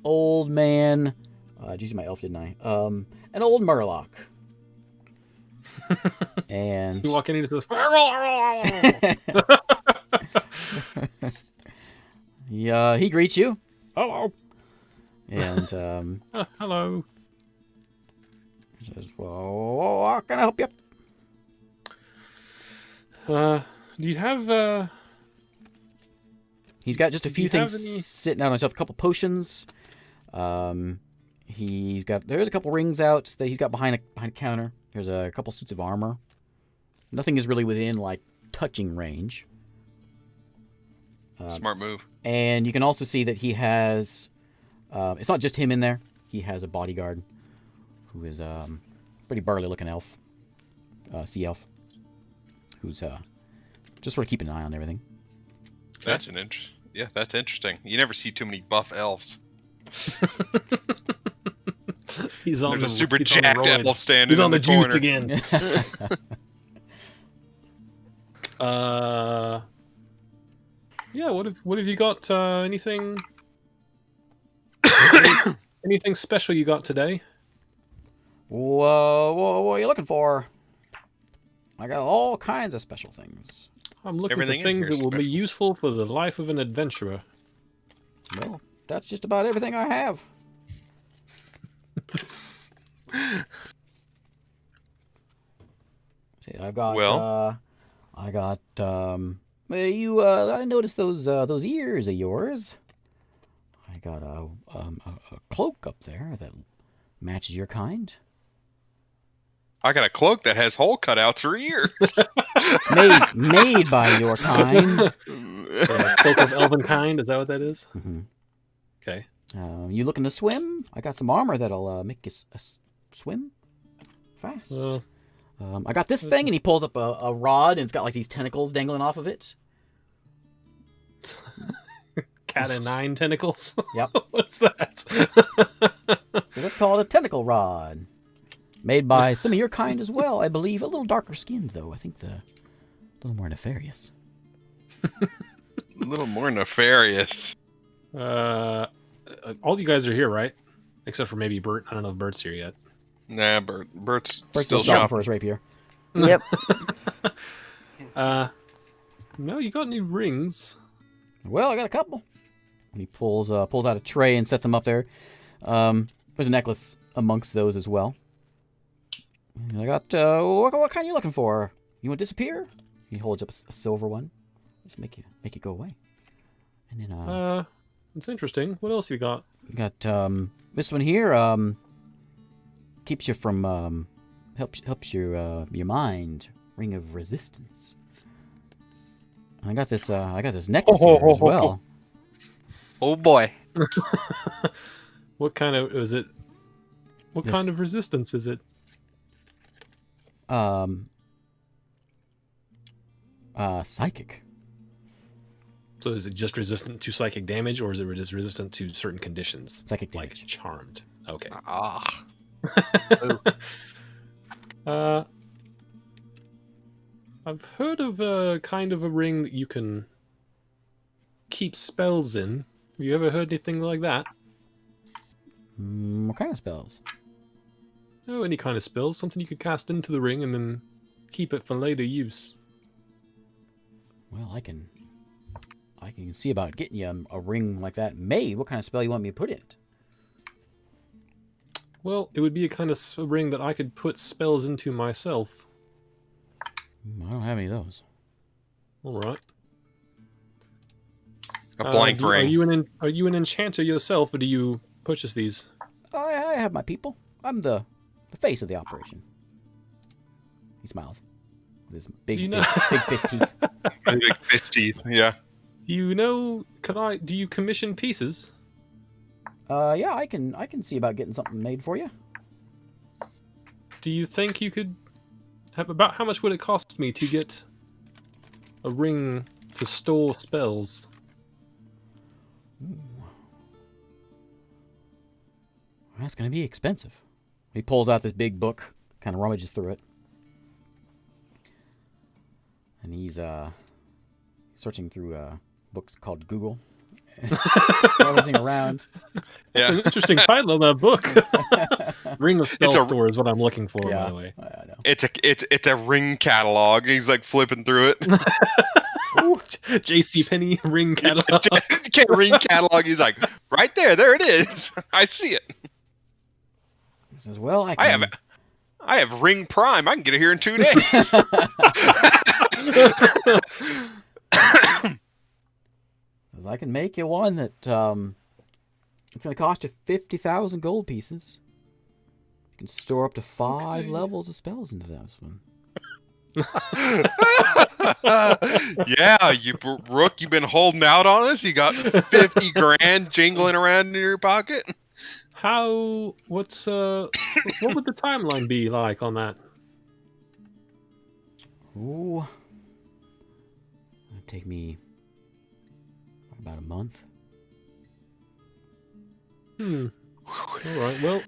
old man. Did you see my elf? Didn't I? An old Murloc. And You walk in and he says, he greets you. Hello. And hello. says, "Well, how can I help you?" Do you have He's got just a few you have things any- sitting out on himself. A couple potions. There's a couple rings out that he's got behind a counter. There's a couple suits of armor. Nothing is really within like touching range. Smart move. And you can also see that he has. It's not just him in there. He has a bodyguard, who is pretty burly looking elf, sea elf, who's just sort of keeping an eye on everything. That's that's interesting. You never see too many buff elves. He's on There's the a super he's on the jacked roids. elf standing He's on in the juice corner. again. Yeah. What have you got? Anything? Anything special you got today? Whoa, what are you looking for? I got all kinds of special things. I'm looking Everything for in things here that is will be special. useful for the life of an adventurer. Well, that's just about everything I have. See, I've got. I noticed those ears of yours. I got a cloak up there that matches your kind. I got a cloak that has hole cutouts for ears. Made by your kind. Cloak of elven kind, is that what that is? Mm-hmm. Okay. You looking to swim? I got some armor that'll make you swim fast. I got this thing, and he pulls up a rod, and it's got like these tentacles dangling off of it. Cat of 9 tentacles? Yep. What's that? So that's called a tentacle rod. Made by some of your kind as well, I believe. A little darker skinned, though. I think a little more nefarious. A little more nefarious. All you guys are here, right? Except for maybe Bert. I don't know if Bert's here yet. Nah, Bert's First, still shopping shopping. for his rapier. Yep. No, you got any rings? Well, I got a couple. And he pulls out a tray and sets them up there. There's a necklace amongst those as well. And I got what kind are you looking for? You want to disappear? He holds up a silver one. Just make you go away. And then It's interesting. What else you got? you got this one here. Keeps you from helps your mind. Ring of resistance. I got this necklace here as well. Oh boy. What kind of is it? What This- kind of resistance is it? Psychic. So is it just resistant to psychic damage, or is it just resistant to certain conditions? Psychic Like damage. charmed. Okay. Ah. I've heard of a kind of a ring that you can keep spells in. Have you ever heard anything like that? What kind of spells? Oh, any kind of spells. Something you could cast into the ring and then keep it for later use. Well, I can see about getting you a ring like that made. What kind of spell you want me to put in it? Well, it would be a kind of ring that I could put spells into myself. I don't have any of those. All right. A blank ring. Are you an enchanter yourself, or do you purchase these? I have my people. I'm the the face of the operation. He smiles with his big, Do you know- big fist teeth. Big fish teeth. Yeah. You know, do you commission pieces? Yeah, I can see about getting something made for you. Do you think you could about how much would it cost me to get a ring to store spells? That's going to be expensive. He pulls out this big book, kind of rummages through it. And he's searching through books called Google. Rummaging around. That's Yeah. an interesting title of that book. Ring of Spell It's a- Store is what I'm looking for, by Yeah, the way. I know. It's a ring catalog. He's like flipping through it. J.C. Penney ring catalog. Ring catalog. He's like, right there it is. I see it. He says, well, I have Ring Prime. I can get it here in 2 days. says, I can make you one that it's going to cost you 50,000 gold pieces. You can store up to 5 levels of spells into this one. Yeah, you Rook, you've been holding out on us. You got 50 grand jingling around in your pocket. What would the timeline be like on that? Ooh. It'd take me about a month. All right, well,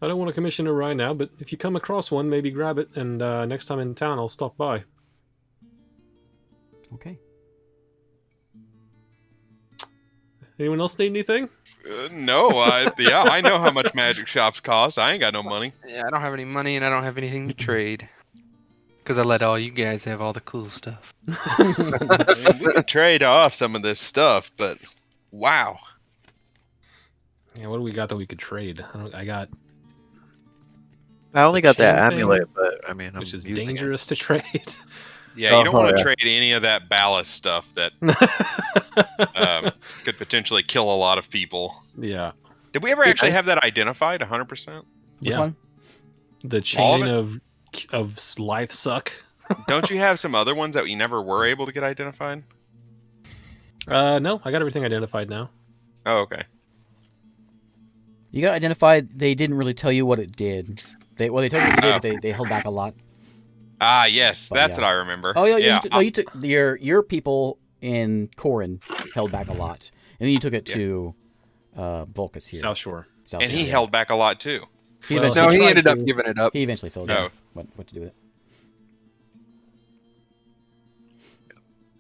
I don't want to commission it right now, but if you come across one, maybe grab it, and next time in town, I'll stop by. Okay. Anyone else need anything? No, I know how much magic shops cost. I ain't got no money. Yeah, I don't have any money and I don't have anything to trade. Because I let all you guys have all the cool stuff. I mean, we can trade off some of this stuff, but wow. Yeah, what do we got that we could trade? I only got that chain thing, amulet, but I mean, I'm which is using it. dangerous to trade. Yeah, you don't want to yeah. trade any of that ballast stuff that could potentially kill a lot of people. Yeah. Did we ever actually have that identified 100%? Which Yeah. one? The All chain of of life suck. Don't you have some other ones that we never were able to get identified? No, I got everything identified now. Oh, okay. You got identified. They didn't really tell you what it did. They told you what it did, but they held back a lot. Ah, yes, But that's yeah. what I remember. Oh yeah, yeah. you took your people in Corin held back a lot, and then you took it to Volcus here. Southshore. South And he Shore. held back a lot too. He Well, eventually, No, he tried ended up to- giving it up. he eventually filled Oh. out what to do with it.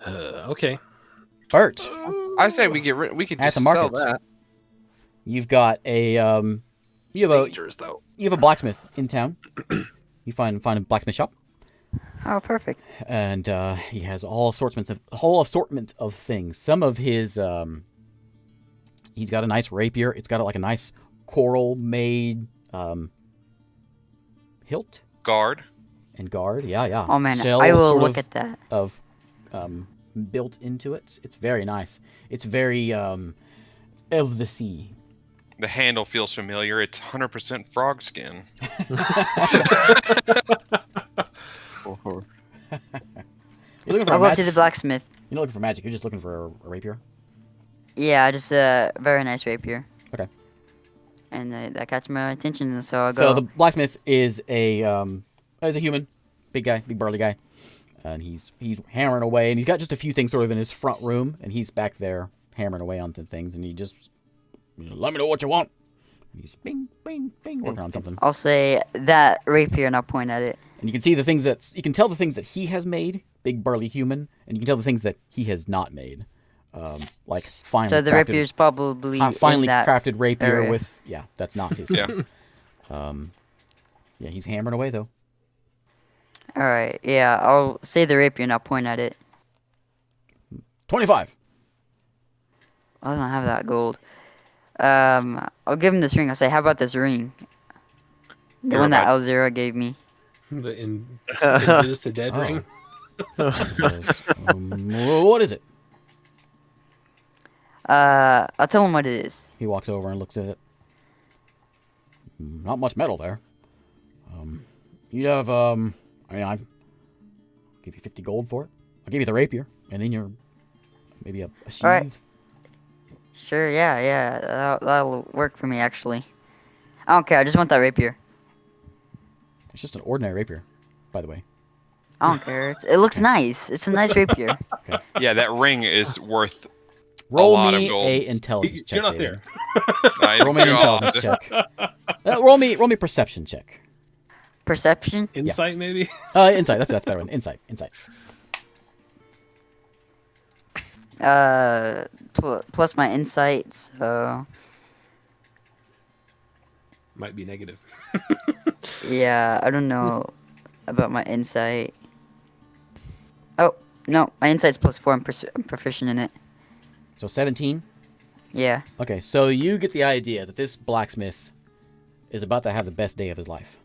Okay. Bert, I say we could At just the sell markets. that. you've got a Dangerous though. you have a blacksmith in town. You find a blacksmith shop, Oh, perfect. and he has a whole assortment of things. Some of his he's got a nice rapier. It's got like a nice coral made hilt Guard. and guard. Yeah. Oh man, Shell I will sort look of- at that. of built into it. It's very nice. It's very of the sea. The handle feels familiar. It's 100% frog skin. Oh, You're looking for I'll a go to the magic. blacksmith. You're not looking for magic. You're just looking for a rapier. Yeah, just a very nice rapier. Okay. And that catch my attention, and so I'll go. So the blacksmith is a human, big guy, big burly guy, and he's hammering away, and he's got just a few things sort of in his front room, and he's back there hammering away on things, and he just let me know what you want. And he's bing, bing, bing, working on something, I'll say that rapier, and I'll point at it. and you can see you can tell the things that he has made, big burly human, and you can tell the things that he has not made, like finely. So the crafted, rapier's probably finely in that. crafted rapier area. with that's not his. Yeah. Yeah, he's hammering away though. All right. Yeah, I'll say the rapier, and I'll point at it. 25. I don't have that gold. I'll give him this ring. I'll say, how about this ring? The Here, one that bud. Alzira gave me. The Invis to Dead Oh. ring. Yes. What is it? I'll tell him what it is. He walks over and looks at it. not much metal there. You'd have, I'll give you 50 gold for it. I'll give you the rapier, and then maybe a sheath. All right. Sure, yeah. That'll work for me, actually. I don't care. I just want that rapier. It's just an ordinary rapier, by the way. I don't care. It looks nice. It's a nice rapier. Okay. Yeah, that ring is worth Roll a lot me of gold. a intelligence check. You're not David. there. Roll me an intelligence check. Roll me a perception check. Perception? Insight, maybe? Insight. That's better one. Insight. Plus my insight, so... Might be negative. Yeah, I don't know about my insight. Oh, no. My insight's +4. I'm proficient in it. So 17? Yeah. Okay, so you get the idea that this blacksmith is about to have the best day of his life.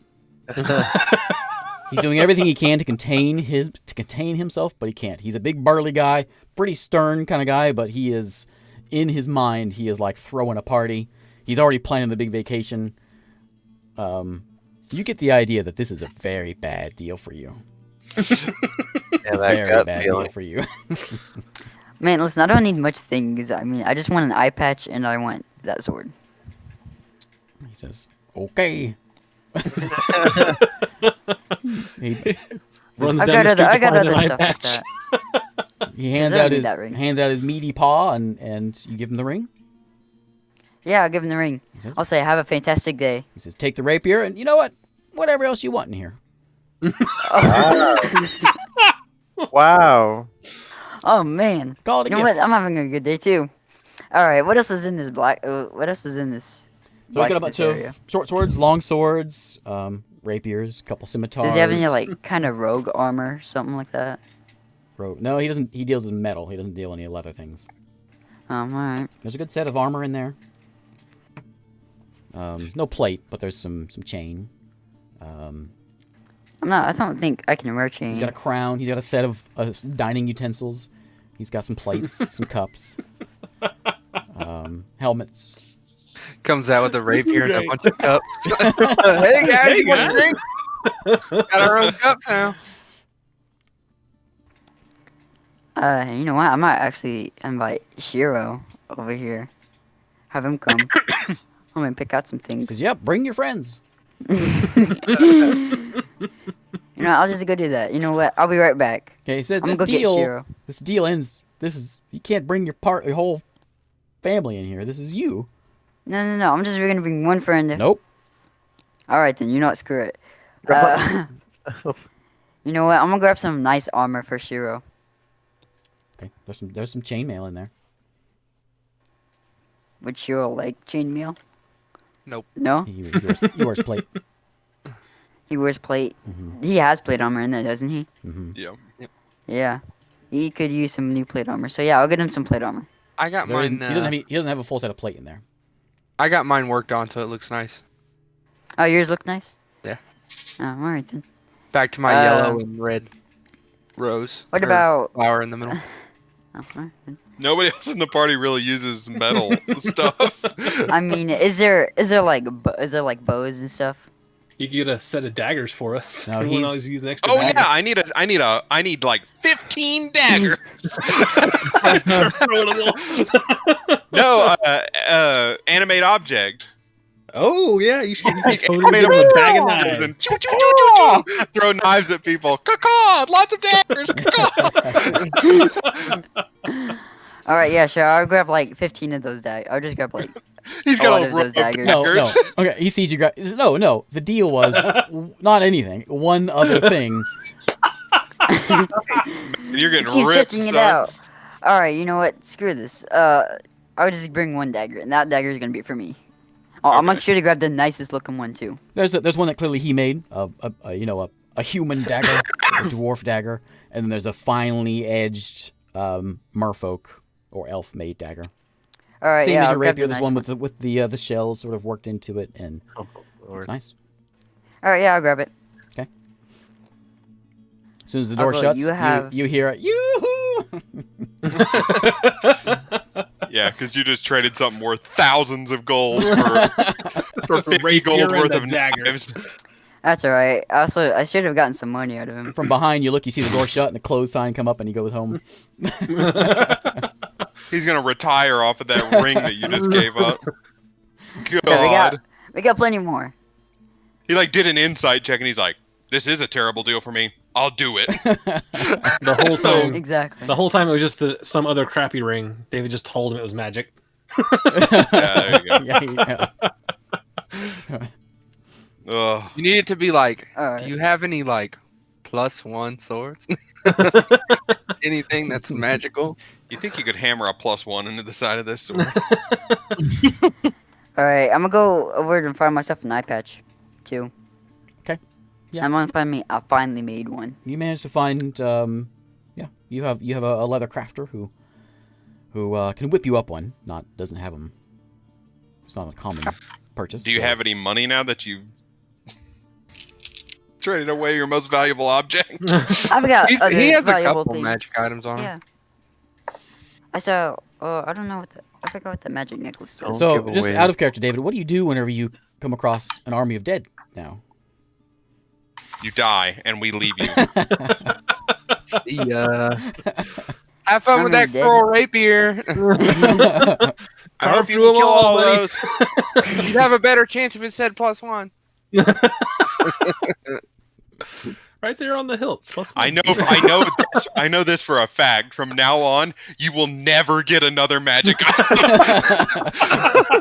He's doing everything he can to contain himself, but he can't. He's a big burly guy, pretty stern kind of guy, but he is, in his mind, he is like throwing a party. He's already planning the big vacation. You get the idea that this is a very bad deal for you. Yeah, that Very gut bad feeling. deal for you. Man, listen, I don't need much things. I mean, I just want an eye patch, and I want that sword. He says, "Okay." he Runs I down got the street other, I to got find other an eye stuff like patch. that. he hands I don't out need his that ring. meaty paw, and you give him the ring. Yeah, I'll give him the ring. Okay. I'll say, have a fantastic day. He says, "Take the rapier, and you know what? Whatever else you want in here." Wow. Oh, man. Call it a You know gift. what? I'm having a good day, too. All right, what else is in this what else is in this So we got a bunch blacksmith area? of short swords, long swords, rapiers, a couple scimitars. Does he have any, like, kind of rogue armor, something like that? No, he doesn't. He deals in metal. He doesn't deal any leather things. Alright. There's a good set of armor in there. No plate, but there's some chain. I don't think I can wear chain. He's got a crown. He's got a set of dining utensils. He's got some plates, some cups, helmets. Comes out with a rapier and a Great. bunch of cups. Hey guys, you want a drink? Got our own cups now. You know what? I might actually invite Shiro over here. Have him come. I'm gonna pick out some He things. says, "Yep, bring your friends." You know, I'll just go do that. You know what? I'll be right back. Okay, he said, I'm gonna go get Shiro. This deal ends. You can't bring your whole family in here. This is you. No. I'm just gonna bring one friend. Nope. All right then. You know what? Screw it. You know what? I'm gonna grab some nice armor for Shiro. Okay, there's some chainmail in there. Would Shiro like chainmail? Nope. No. He wears plate. He wears plate. Mm-hmm. He has plate armor in there, doesn't he? Mm-hmm. Yeah. Yeah. He could use some new plate armor. So yeah, I'll get him some plate armor. I got He mine. doesn't have a full set of plate in there. I got mine worked on, so it looks nice. Oh, yours look nice? Yeah. Oh, alright then. Back to my yellow and red rose. What or about... flower in the middle? Oh, alright then. Nobody else in the party really uses metal stuff. I mean, is there like bows and stuff? You get a set of daggers for us. No, Everyone he's- always uses an extra Oh dagger. yeah, I need like 15 daggers. No, animate object. Oh yeah, you should totally Animate give him a bag of daggers knives. and choo, choo, choo, choo, choo. Throw knives at people. Caw-caw, lots of daggers. Caw-caw. Alright, yeah, sure. I'll grab like 15 of those daggers. I'll just grab like... He's A got lot a of row those of daggers. No. Okay, he sees you grab. No. The deal was not anything. One other thing. You're getting He's ripped, switching it son. out. Alright, you know what? Screw this. I'll just bring one dagger, and that dagger is gonna be for me. I'll make sure to grab the nicest looking one too. There's one that clearly he made. A human dagger, a dwarf dagger, and then there's a finely edged merfolk or elf made dagger. Alright, Same yeah, as I'll your grab rapier. the There's nice one with the shells sort of worked into it, and Oh, Lord. it's nice. Alright, yeah, I'll grab it. As soon as the door Although shuts, you have- you hear a yoo-hoo! Yeah, because you just traded something worth thousands of gold for A 50 rapier gold and worth a of dagger. knives. That's alright. Also, I should have gotten some money out of him. From behind, you look, you see the door shut, and the close sign come up, and he goes home. He's gonna retire off of that ring that you just gave up. Okay, God. we got plenty more. He like did an insight check and he's like, "This is a terrible deal for me. I'll do it." The whole time, Exactly. the whole time it was just some other crappy ring. David just told him it was magic. Yeah, there you go. Yeah. Ugh. You need it to be like, Alright. do you have any like +1 swords? Anything that's magical? You think you could hammer a +1 into the side of this sword? Alright, I'm gonna go over and find myself an eye patch, too. Okay. Yeah. I'm gonna find me a finally made one. You managed to find, yeah, you have a leather crafter who can whip you up one. Doesn't have them. It's not a common purchase. Do you so- have any money now that you've traded away your most valuable object? I've got He other has a valuable couple things. magic items on him. Yeah. I saw. I don't know I forgot what the magic necklace Don't does. So, give just away. out of character, David, what do you do whenever you come across an army of dead now? You die and we leave you. Have fun with that I'm dead. coral rapier. I hope you through can 'em kill all, all buddy. those. You'd have a better chance if it said +1. Right there on the hilt. +1. I know this for a fact. From now on, you will never get another magic item.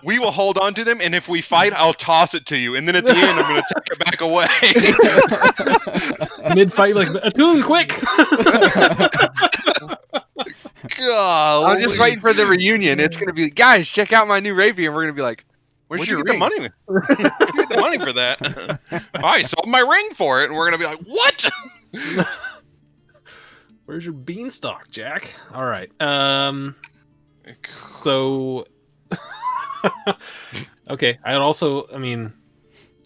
We will hold on to them, and if we fight, I'll toss it to you, and then at the end, I'm going to take it back away. Mid-fight, like, Attune, quick! God, I'm just waiting for the reunion. It's gonna be, guys, check out my new rapier, and we're gonna be like, where's Where'd your you get ring? the money? Where'd you get the money for that? I sold my ring for it, and we're gonna be like, "What?" Where's your beanstalk, Jack? All right. So, okay. I'd also, I mean,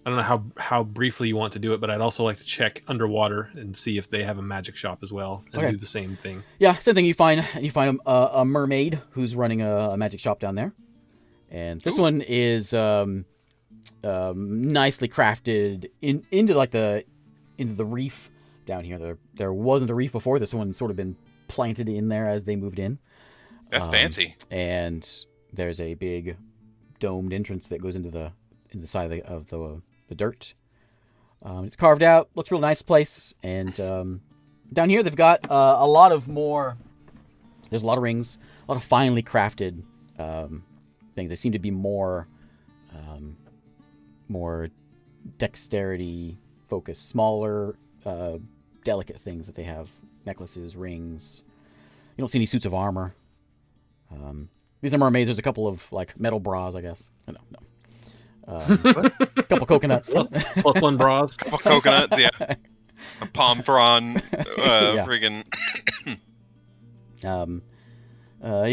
I don't know how briefly you want to do it, but I'd also like to check underwater and see if they have a magic shop as well, and Okay. do the same thing. Yeah, same thing. You find a mermaid who's running a magic shop down there, and this one is nicely crafted into the reef down here. There wasn't a reef before. This one's sort of been planted in there as they moved in. That's fancy. And there's a big domed entrance that goes into the side of the dirt. It's carved out. Looks a real nice place. And down here they've got a lot of more. There's a lot of rings, a lot of finely crafted things. They seem to be more dexterity focused, smaller, delicate things that they have. Necklaces, rings. You don't see any suits of armor. These are mermaids. There's a couple of like metal bras, I guess. No. A couple coconuts. +1 bras. Couple coconuts, yeah. A palm thron, Yeah. friggin'. You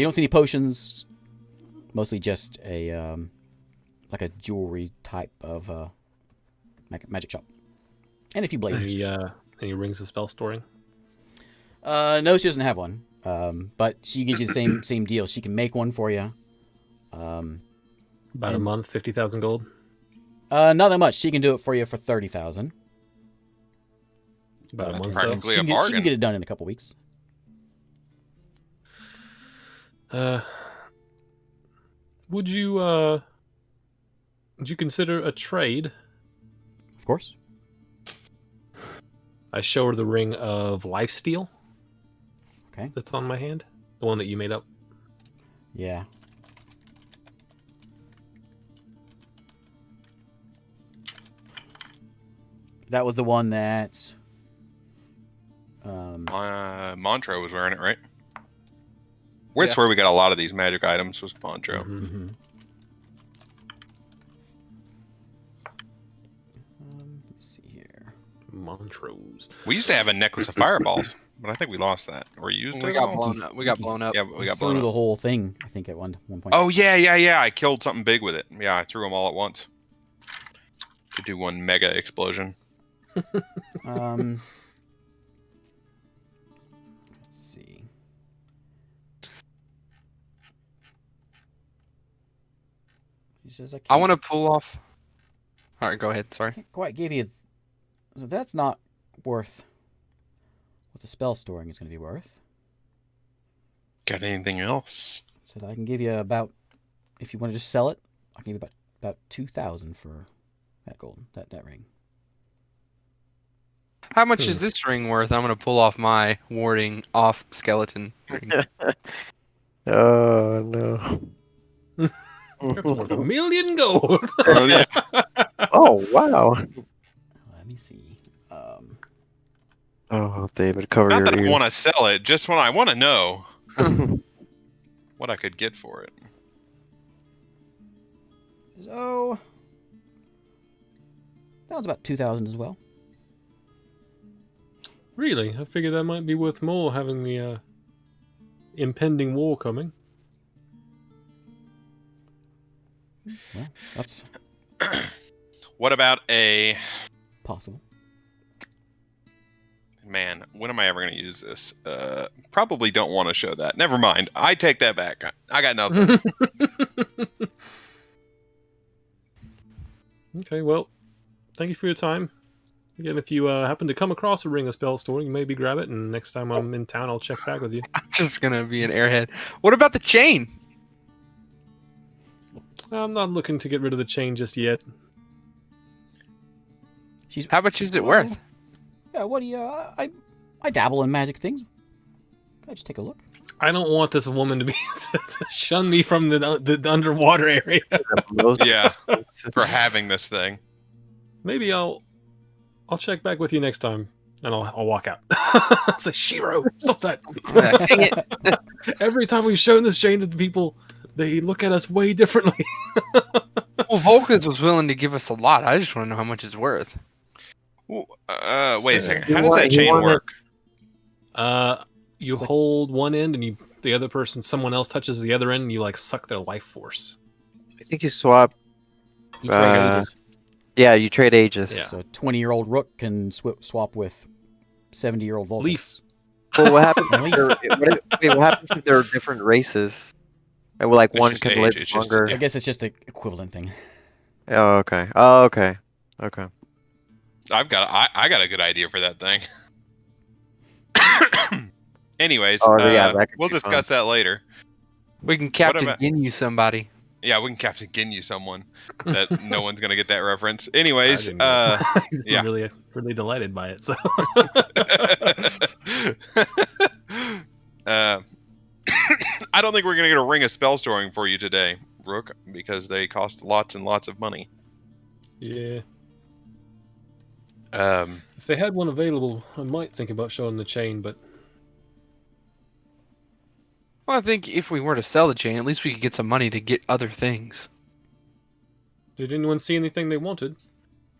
don't see any potions. Mostly just a like a jewelry type of magic shop, and a few blazers. Any rings of spell storing? No, she doesn't have one. But she gives you the same deal. She can make one for you. About a month, 50,000 gold. Not that much. She can do it for you for 30,000. About a month, though. practically She a can bargain. get it done in a couple weeks. Would you consider a trade? Of course. I show her the ring of lifesteal. Okay. That's on my hand. The one that you made up. Yeah. That was the one that. Montreux was wearing it, right? That's Yeah. where we got a lot of these magic items was Montreux. Mhm. Mm-hmm. Let me see here. Montrose. We used to have a necklace of fireballs, but I think we lost that. Or used We it? got all? blown up. We got blown up. Yeah, we got Threw blown the up. whole thing, I think, at one point. Oh yeah. I killed something big with it. Yeah, I threw them all at once. To do one mega explosion. Let's see. He says, I want to pull off. All right, go ahead. Sorry. can't quite give you. So that's not worth what the spell storing is going to be worth. Got anything else? So I can give you about, if you want to just sell it, I can give you about 2,000 for that gold, that ring. How much is this ring worth? I'm gonna pull off my warding off skeleton ring. Oh no. That's worth 1 million gold. Oh, yeah. Oh wow. Let me see. Oh, David, cover Not your that I ears. want to sell it, just when I want to know what I could get for it. So that was about 2,000 as well. Really? I figured that might be worth more having the impending war coming. Well, that's What about a... possible. Man, when am I ever going to use this? Probably don't want to show that. Never mind. I take that back. I got nothing. Okay, well, thank you for your time. Again, if you happen to come across a ring of spell storing, you maybe grab it, and next time I'm in town, I'll check back with you. I'm just gonna be an airhead. What about the chain? I'm not looking to get rid of the chain just yet. How much is it worth? Yeah, what do you? I dabble in magic things. Can I just take a look? I don't want this woman to be to shun me from the underwater area. Yeah, for having this thing. Maybe I'll check back with you next time, and I'll walk out. I'll say, Shiro, stop that! Dang it. Every time we've shown this chain to the people, they look at us way differently. Well, Vulcans was willing to give us a lot. I just want to know how much it's worth. Wait a second. You How does want- that you chain want work? You hold one end, and the other person, someone else touches the other end, and you like suck their life force. I think you swap. You trade Uh, ages. Yeah, you trade ages. Yeah. So a 20-year-old rook can swap with 70-year-old Vulcans. Leaf. Well, what happens Really? what happens if there are different races? And like It's one just can age, live it's just- longer. I guess it's just an equivalent thing. Oh, okay. Oh, okay. Okay. I got a good idea for that thing. Anyways, Oh, yeah, that could we'll be discuss that later. We can Captain about- Ginyu somebody. Yeah, we can Captain Ginyu someone that no one's gonna get that reference. I Anyways, didn't get it. He's yeah. really delighted by it. So I don't think we're gonna get a ring of spell storing for you today, Rook, because they cost lots and lots of money. yeah, Um, if they had one available, I might think about showing the chain. But Well, I think if we were to sell the chain, at least we could get some money to get other things. did anyone see anything they wanted?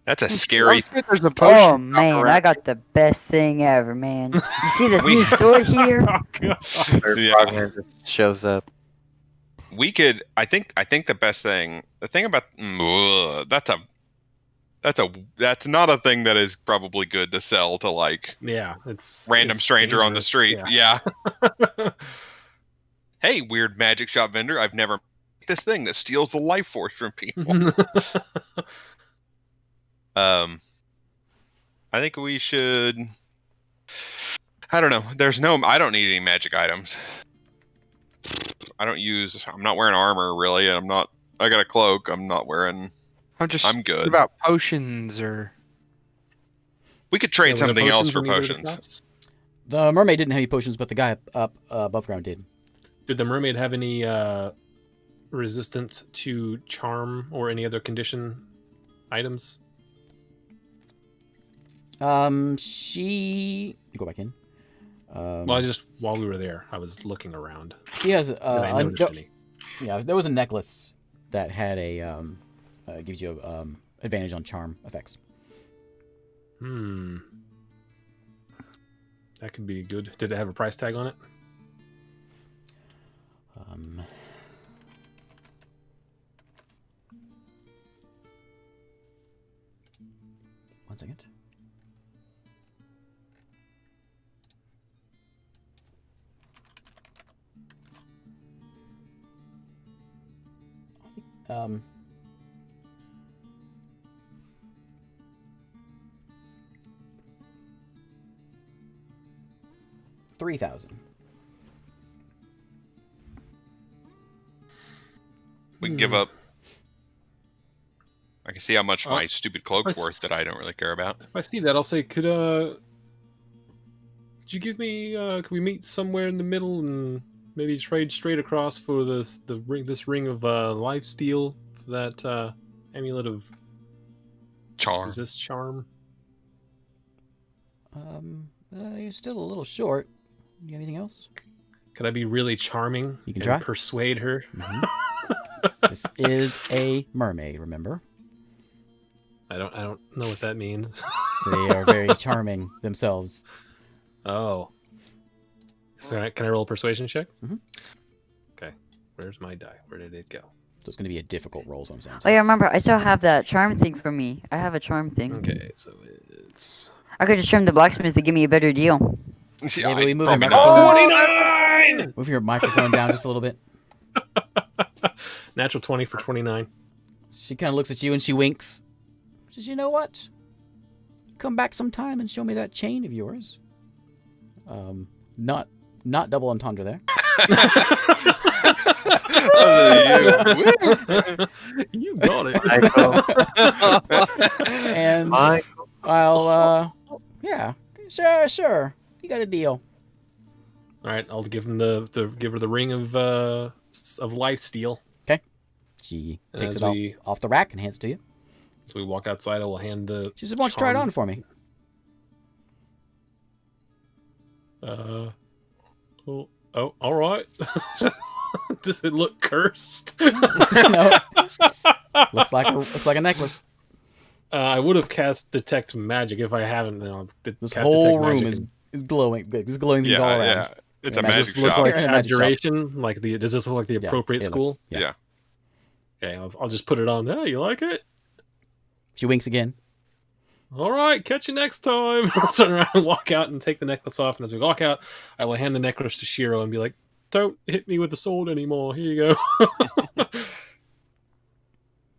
that's a scary. Oh, shit, there's a potion. Oh man, I got the best thing ever, man. You see this new sword here? Or Yeah. Frogman just shows up. We could. I think the best thing. The thing about that's not a thing that is probably good to sell to like Yeah, it's random it's stranger on the dangerous, street. yeah. Yeah. Hey, weird magic shop vendor. I've never met this thing that steals the life force from people. I think we should. I don't know. I don't need any magic items. I'm not wearing armor really, and I got a cloak. I'm not wearing. I'm good. What about potions or? We could trade Yeah, we got something else potions for in either of the potions. shops? The mermaid didn't have any potions, but the guy up above ground did. Did the mermaid have any resistance to charm or any other condition items? She. You go back in. Well, while we were there, I was looking around. She has and I noticed any. Yeah, there was a necklace that had a gives you advantage on charm effects. That could be good. Did it have a price tag on it? One second. 3,000. We can give up. I can see how much my stupid cloak's I worth that I don't really care about. If I see that, I'll say, could you give me? Could we meet somewhere in the middle and maybe trade straight across for this ring of life steal for that amulet of Charm. resist charm? You're still a little short. You have anything else? Could I be really charming? You can and try. persuade her. Mhm. This is a mermaid, remember? I don't know what that means. They are very charming themselves. Oh. So can I roll a persuasion check? Mhm. Okay. Where's my die? Where did it go? So it's going to be a difficult roll, is what I'm saying. Oh yeah, remember, I still have that charm thing for me. I have a charm thing. Okay, so it's I could just charm the blacksmith to give me a better deal. Yeah, Maybe we move probably him not. up. 29. Move your microphone down just a little bit. Natural 20 for 29. She kind of looks at you and she winks. She says, you know what? Come back sometime and show me that chain of yours. Not double entendre there. You got it. And I'll, yeah, sure. You got a deal. All right, I'll give him give her the ring of life steal. She And picks as it off the rack and hands it to you. So we walk outside. I will hand the. She says, why don't you try it charm- on for me? Oh, all right. Does it look cursed? No. Looks like a necklace. I would have cast detect magic if I haven't. This cast whole detect room magic is glowing. There's glowing things all around. Yeah. It's a Yeah, Does magic this look shop. like You're in a magic shop. abjuration? Like does this look like the Yeah, appropriate it school? looks- yeah. Yeah. Okay, I'll just put it on. Hey, you like it? She winks again. All right, catch you next time. I'll turn around and walk out and take the necklace off. And as we walk out, I will hand the necklace to Shiro and be like, "Don't hit me with the sword anymore. Here you go."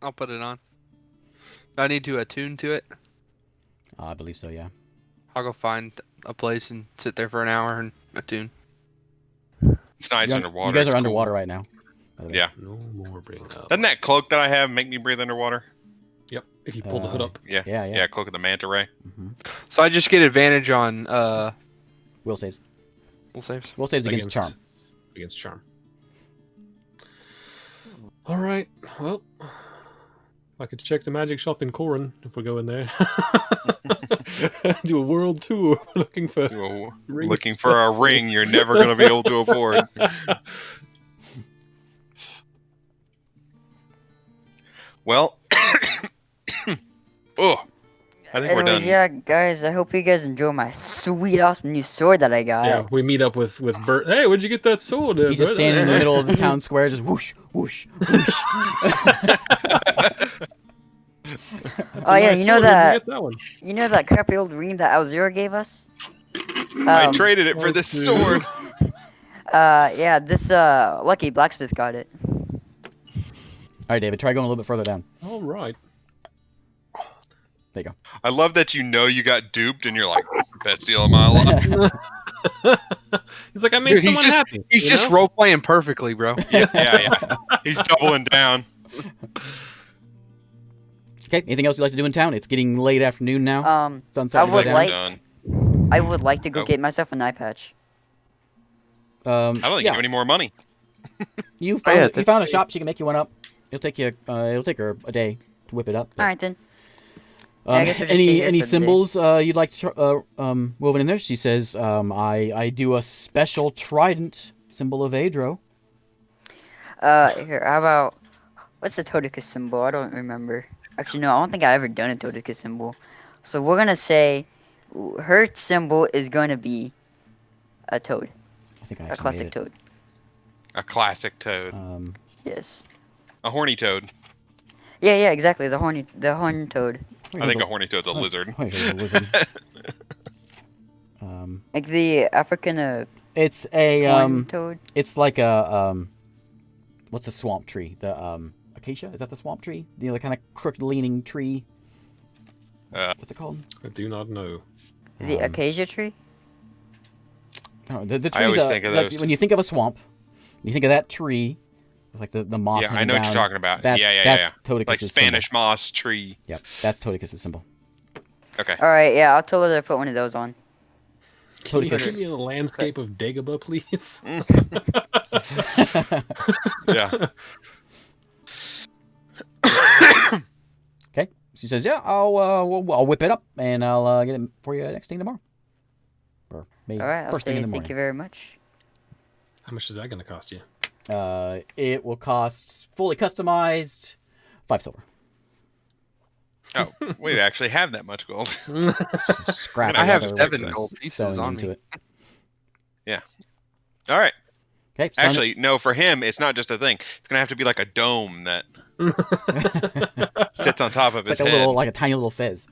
I'll put it on. Do I need to attune to it? I believe so, yeah. I'll go find a place and sit there for an hour and attune. It's nice You underwater. guys It's are cool. underwater right now. by the way. Yeah. No more bring up. Doesn't that cloak that I have make me breathe underwater? Yep. If you pull the hood up. Yeah. Yeah. Yeah, cloak of the manta ray. hmm So I just get advantage on Will saves. will saves. Will saves against charm. Against charm. All right. Well, I could check the magic shop in Corin if we go in there. Do a world tour looking for Well, rings. looking for a ring you're never going to be able to afford. Well, oh, I think we're done. Yeah, guys, I hope you guys enjoy my sweet, awesome new sword that I got. Yeah, we meet up with Bert. Hey, where'd you get that sword? He's just Bert?" standing in the middle of the town square, just whoosh, whoosh, whoosh. That's Oh, a yeah, nice you know sword. Where'd that- get that one? You know that crappy old ring that Alzira gave us? I traded it for this dude. sword. Yeah, this lucky blacksmith got it. All right, David, try going a little bit further down. All right. There you go. I love that you know you got duped and you're like, best deal of my life. He's like, I made Dude, someone happy. He's you just know? role playing perfectly, bro. Yeah. He's doubling down. Okay, anything else you'd like to do in town? It's getting late afternoon now. Sun's I starting to would go like- down. Done. I would like to go Oh. get myself an eye patch. I don't think you yeah. have any more money. You Oh, yeah, found, you found a shop. She can make you one up. It'll take her a day to whip it up. but- All right then. Yeah, I guess we'll just stay here Any for the day. symbols you'd like to woven in there? She says, I do a special trident symbol of Adro. Here, how about what's the Todicus symbol? I don't remember. Actually, no, I don't think I ever done a Todicus symbol. So we're gonna say her symbol is gonna be a toad, I think I a actually classic made it. toad. A classic toad. Yes. A horny toad. Yeah, exactly. The horn toad. I think a horny toad's a lizard. Oh, it's a lizard. Like the African It's a horn toad. it's like a what's the swamp tree? The acacia? Is that the swamp tree? The kind of crooked leaning tree. What's it called? I do not know. The acacia tree. I don't know, the I trees. always think of those. When you think of a swamp, you think of that tree, with like the moss. Yeah, I hanging know what down. you're talking about. That's, yeah. That's Toadicus' Like Spanish symbol. moss tree. Yep, that's Toadicus' symbol. Okay. All right, yeah, I'll tell her to put one of those on. Can you Toadicus. give me a landscape of Dagobah, please? Yeah. Okay. She says, "Yeah, I'll whip it up and I'll get it for you next thing tomorrow." Or maybe All right, I'll first thing say in the thank morning. you very much. How much is that going to cost you? It will cost fully customized 5 silver. Oh, we actually have that much gold. Just a scrap. I of have leather 7 with gold some pieces sewing on into me. it. All right. Okay. Actually, no. For him, it's not just a thing. It's gonna have to be like a dome that sits on top of it's his like a head. little, like a tiny little fez.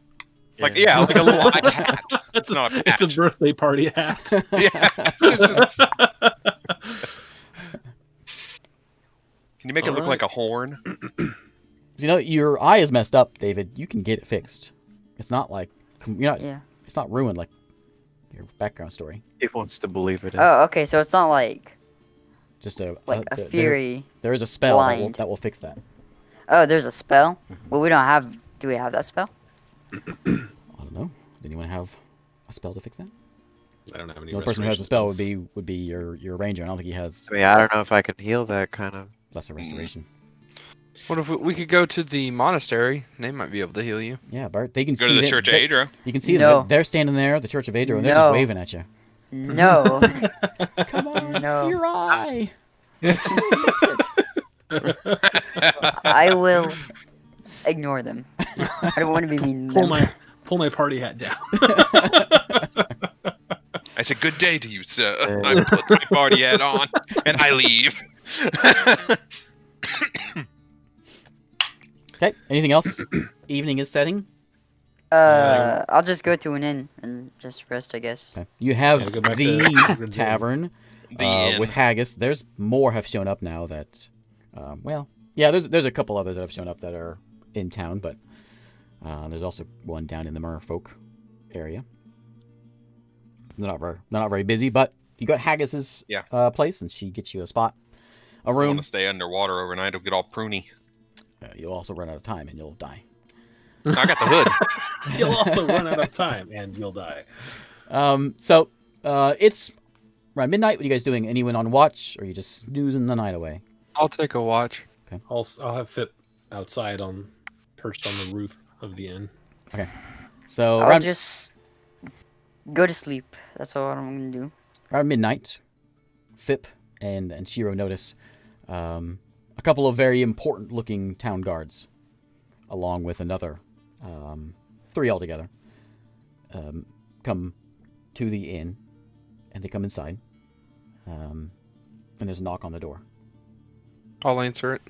Like a little hat. It's not a It's a patch. birthday party hat. Yeah. Can you make it look like a horn? You know, your eye is messed up, David. You can get it fixed. It's not like you're not. Yeah. It's not ruined like your background story. He wants to believe it. Oh, okay, so it's not like Just a a fury. There is a spell blind. that will fix that. Oh, there's a spell. Well, we don't have. Do we have that spell? I don't know. Did anyone have a spell to fix that? I don't have any. The only person who has a spell restoration would be your ranger. I don't think he has I mean, I don't know if I can heal that kind of. lesser restoration. What if we could go to the monastery? They might be able to heal you. Yeah, Bart. They can Go see to the that- Church of they- Adra. You can see No. them. They're standing there at the Church of Adra, and they're No. just waving at you. No. Come on, No. your eye. I will ignore them. I don't want to be mean to Pull them. my party hat down. I said, "Good day to you, sir." I put my party hat on and I leave. Okay. Anything else? Evening is setting. I'll just go to an inn and just rest, I guess. Okay. You have Yeah, go back the to- tavern The inn. with Haggus. There's more have shown up now that, there's a couple others that have shown up that are in town, but there's also one down in the Merfolk area. They're not very busy, but you got Haggus's place, and she gets you a spot, a I room. want to stay underwater overnight. It'll get all pruny. You'll also run out of time, and you'll die. I got the hood. You'll also run out of time and you'll die. So it's around midnight. What are you guys doing? Anyone on watch, or are you just snoozing the night away? I'll take a watch. I'll have Fit outside perched on the roof of the inn. So I'll around, just go to sleep. That's all I'm gonna do. around midnight, Fip and Shiro notice a couple of very important-looking town guards, along with another 3 altogether, come to the inn, and they come inside, and there's a knock on the door. I'll answer it.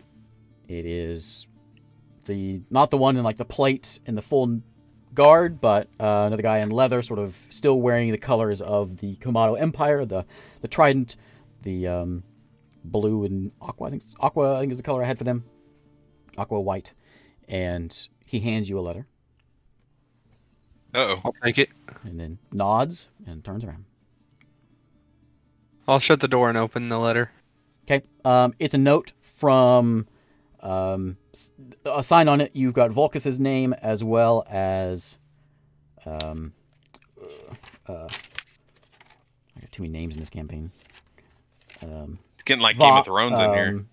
It is not the one in like the plate in the full guard, but another guy in leather, sort of still wearing the colors of the Komodo Empire, the trident, the blue and aqua. I think is the color I had for them. Aqua white, and he hands you a letter, Uh-oh. I'll take it. and then nods and turns around. I'll shut the door and open the letter. Okay, it's a note from a sign on it. You've got Volcus's name as well as I got too many names in this campaign. It's getting like Game of Thrones in here.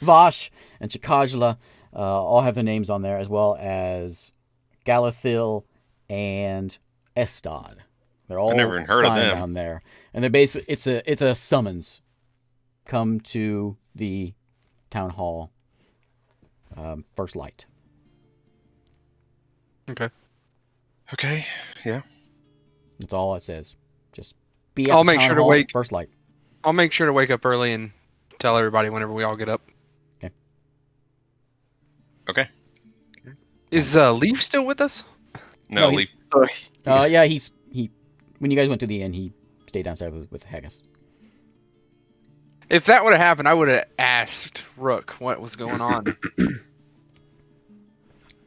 Vosh and Chikajla all have their names on there, as well as Galathil and Estad. They're all never even heard of signed them. down there, and they're basically it's a summons. Come to the town hall. First light. Okay. Okay. Yeah. That's all it says. Just be at I'll the make town sure to hall, wake- First light. I'll make sure to wake up early and tell everybody whenever we all get up. Okay. Is Leaf still with us? No, No, leave. Yeah, he. When you guys went to the inn, he stayed downstairs with Haggus. If that would have happened, I would have asked Rook what was going on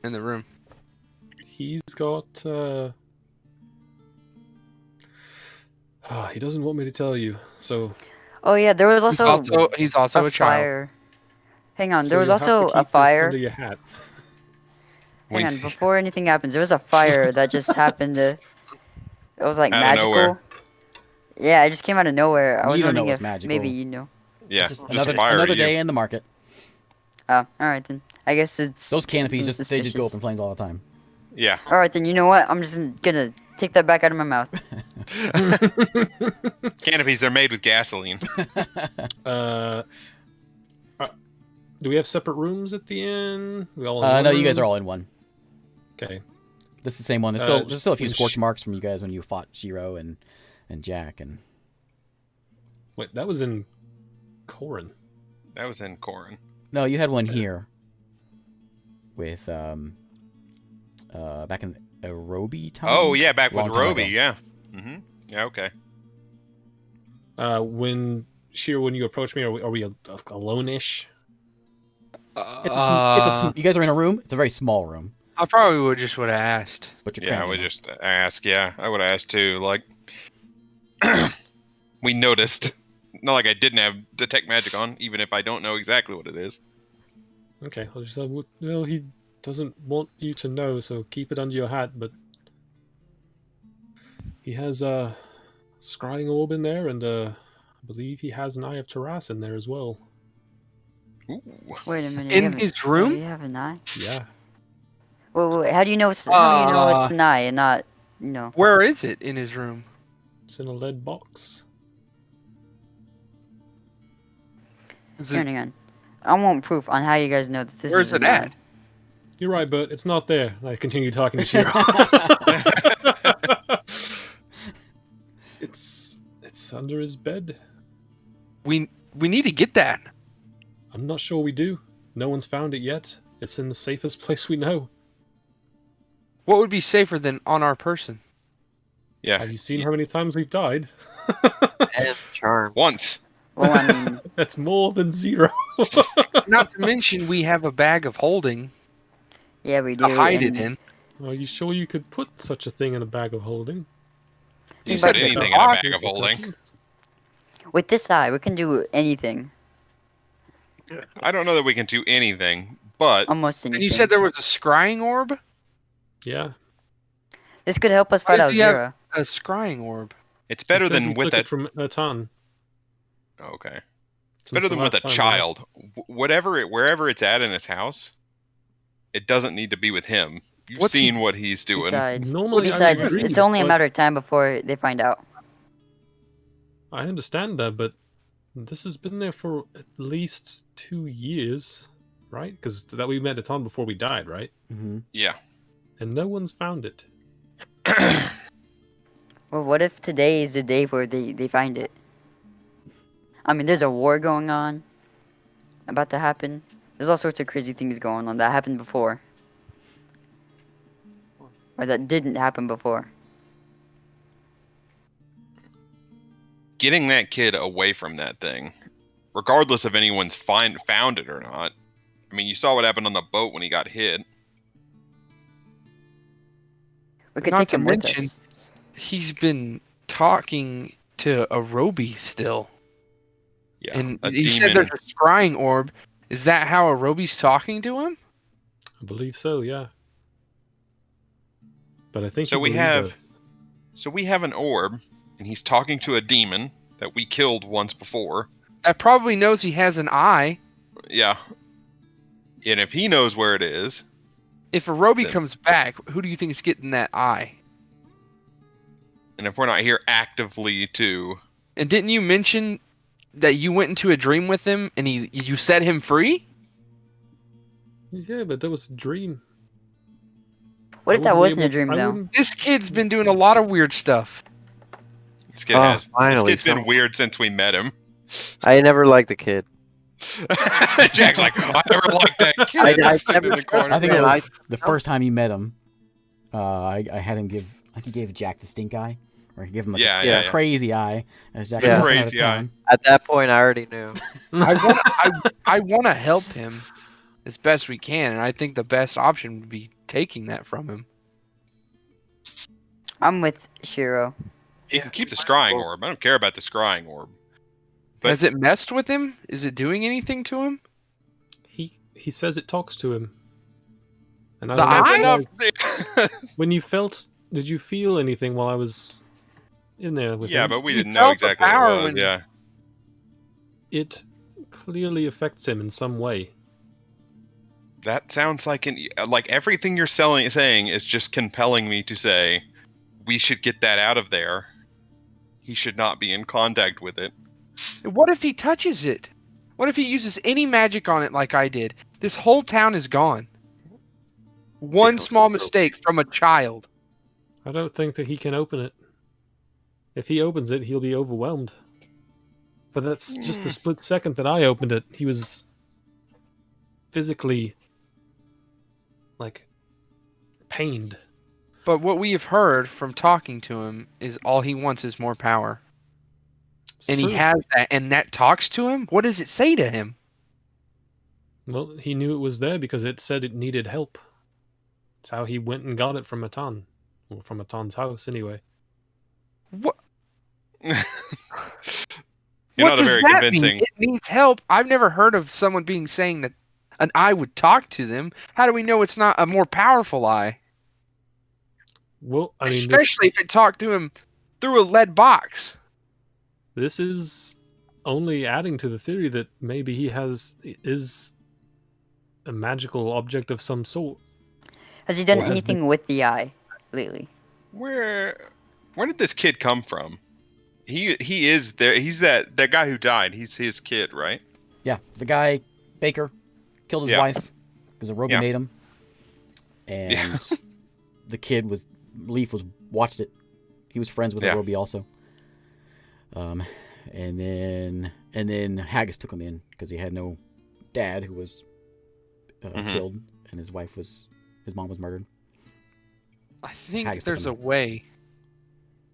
in the room. He's got He doesn't want me to tell you. So, Oh yeah, there was He's also he's also a child. fire. Hang on, there was you'll have to also a keep this fire. under your hat. Hang on, before anything happens, there was a fire that just happened to. It was like Out of magical. nowhere. Yeah, it just came out of nowhere. I was You don't know wondering what's if magical. maybe you know. Yeah, Just just another a fire. another you. day in the market. Oh, all right then. I guess it's Those canopies it's they just go up suspicious. in flames all the time. Yeah. All right then. You know what? I'm just gonna take that back out of my mouth. Canopies, they're made with gasoline. Do we have separate rooms at the inn? We all in No, one you guys are room? all in one. Okay. This is the same one. There's still a few scorch marks from you guys when you fought Shiro and Jack and. Wait, that was in Corin. That was in Corin. No, you had one here. With back in Roby time. Oh yeah, back with Long time Roby. ago. Yeah. Mm-hmm. Yeah. Okay. When you approach me, are we alone-ish? You guys are in a room. It's a very small room. I probably would have asked. But you're Yeah, I cramming would it. just ask. Yeah, I would ask too. Like, we noticed. Not like I didn't have detect magic on, even if I don't know exactly what it is. Okay, I'll just say, well, he doesn't want you to know, so keep it under your hat, but he has a scrying orb in there, and I believe he has an Eye of Taras in there as well. Ooh. Wait a minute. In you have his Oh, room? you have an eye. Yeah. Wait. How do you know it's an eye and not no? Where is it in his room? It's in a lead box. Is Hang it, on. I want proof on how you guys know that this where's is it an eye. at? You're right, but it's not there. I continue talking to Shiro. It's under his bed. We need to get that. I'm not sure we do. No one's found it yet. It's in the safest place we know. What would be safer than on our person? Yeah. Have you seen how many times we've died? And charm. Once. Well, I mean, That's more than 0. Not to mention we have a bag of holding yeah, we do. to hide it and in. Are you sure you could put such a thing in a bag of holding? You Think said about this. anything in a bag of holding. With this eye, we can do anything. I don't know that we can do anything, but Almost anything. And you said there was a scrying orb? Yeah. This could help us Why fight does out he have- Zero. A scrying orb. it's better It says than he with took that. it from Natan. Okay. It's Since better the than with a last time, child. Wherever it's at in his house, it doesn't need to be with him. You've What's he- seen what he's doing. Besides, Normally, I besides, would agree, it's only a but- matter of time before they find out. I understand that, but this has been there for at least 2 years, right? Because that we met Natan before we died, right? Mm-hmm. Yeah. And no one's found it. Well, what if today is the day where they find it? I mean, there's a war going on, about to happen. There's all sorts of crazy things going on that happened before. Or that didn't happen before. Getting that kid away from that thing, regardless of anyone's found it or not. I mean, you saw what happened on the boat when he got hit. We could Not take to him with mention- us. He's been talking to a Roby still. Yeah. And a you said demon. there's a scrying orb. Is that how a Roby's talking to him? I believe so, yeah. But I think So he we believed have- us. So we have an orb, and he's talking to a demon that we killed once before. That probably knows he has an eye. Yeah. And if he knows where it is, If a Roby Then- comes back, who do you think is getting that eye? and if we're not here actively to... And didn't you mention that you went into a dream with him and you set him free? Yeah, but that was a dream. What I if that wouldn't be wasn't a able- dream, I though? wouldn't- This kid's been doing a lot of weird stuff. This kid Oh, has... finally, This kid's been some- weird since we met him. I never liked the kid. Jack's like, I never liked that kid. I Sitting in never- the corner. I think it Man, was the first time you met him. I had him give. I think he gave Jack the stink eye, or he gave him like Yeah, a yeah, yeah. crazy eye as Jack Yeah. was walking out of Crazy eye. town. At that point, I already knew. I want to help him as best we can, and I think the best option would be taking that from him. I'm with Shiro. He can keep the scrying orb. I don't care about the scrying orb. But Has it messed with him? Is it doing anything to him? He says it talks to him. And I The don't know eye? if it was- When you felt, did you feel anything while I was in there with Yeah, him? but we You didn't know felt the exactly what power it was. when- Yeah. It clearly affects him in some way. That sounds like everything you're saying is just compelling me to say we should get that out of there. He should not be in contact with it. What if he touches it? What if he uses any magic on it like I did? This whole town is gone. One small mistake from a child. I don't think that he can open it. If he opens it, he'll be overwhelmed. But that's just the split second that I opened it. He was physically, like, pained. But what we have heard from talking to him is all he wants is more power. It's And true. he has that, and that talks to him? What does it say to him? Well, he knew it was there because it said it needed help. That's how he went and got it from Atan. Well, from Atan's house, anyway. What? You're What not a does very that convincing. mean? It needs help. I've never heard of someone saying that an eye would talk to them. How do we know it's not a more powerful eye? Well, I mean, Especially if it talked to him through a lead box. this is only adding to the theory that maybe he is a magical object of some sort. Has he done Or has anything with the eye lately? Where did this kid come from? He is there. He's that guy who died. He's his kid, right? Yeah, the guy, Baker, killed his Yeah. wife because a Rogan Yeah. ate him. And Yeah. the kid watched it. He was friends with Yeah. Arobi also. And then Haggus took him in because he had no dad who was killed, and his mom was murdered. I think Haggus took there's him a way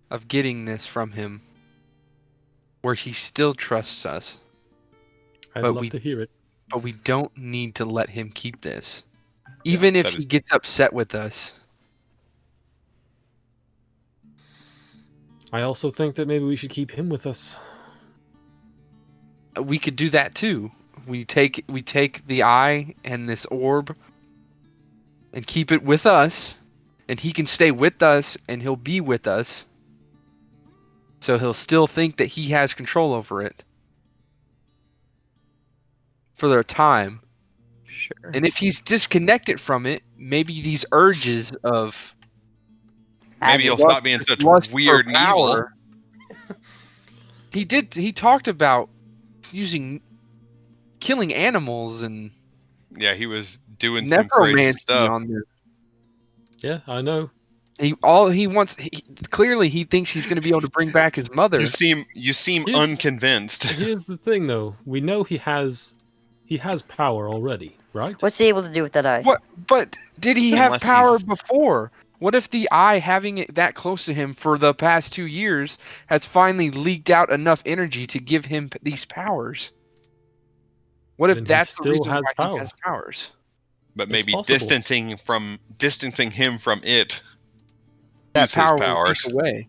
of getting this from him where he still trusts us, I'd But love we- to hear it. but we don't need to let him keep this. Even if that he is- gets upset with us. I also think that maybe we should keep him with us. We could do that too. We take the eye and this orb and keep it with us, and he can stay with us and he'll be with us. So he'll still think that he has control over it for their time. Sure. And if he's disconnected from it, maybe these urges of Maybe he'll Magic. stop being such lust for weird and evil. power- He talked about killing animals and Yeah, he was doing some crazy necromancy stuff. on this. Yeah, I know. Clearly he thinks he's going to be able to bring back his mother. You seem Here's- unconvinced. Here's the thing, though. We know he has power already, right? What's he able to do with that eye? What? But did he have Unless power he's- before? What if the eye, having it that close to him for the past 2 years, has finally leaked out enough energy to give him these powers? What if Then he that's the still reason has why power. he has powers? But It's maybe possible. distancing him from it. That is his power will powers. take away.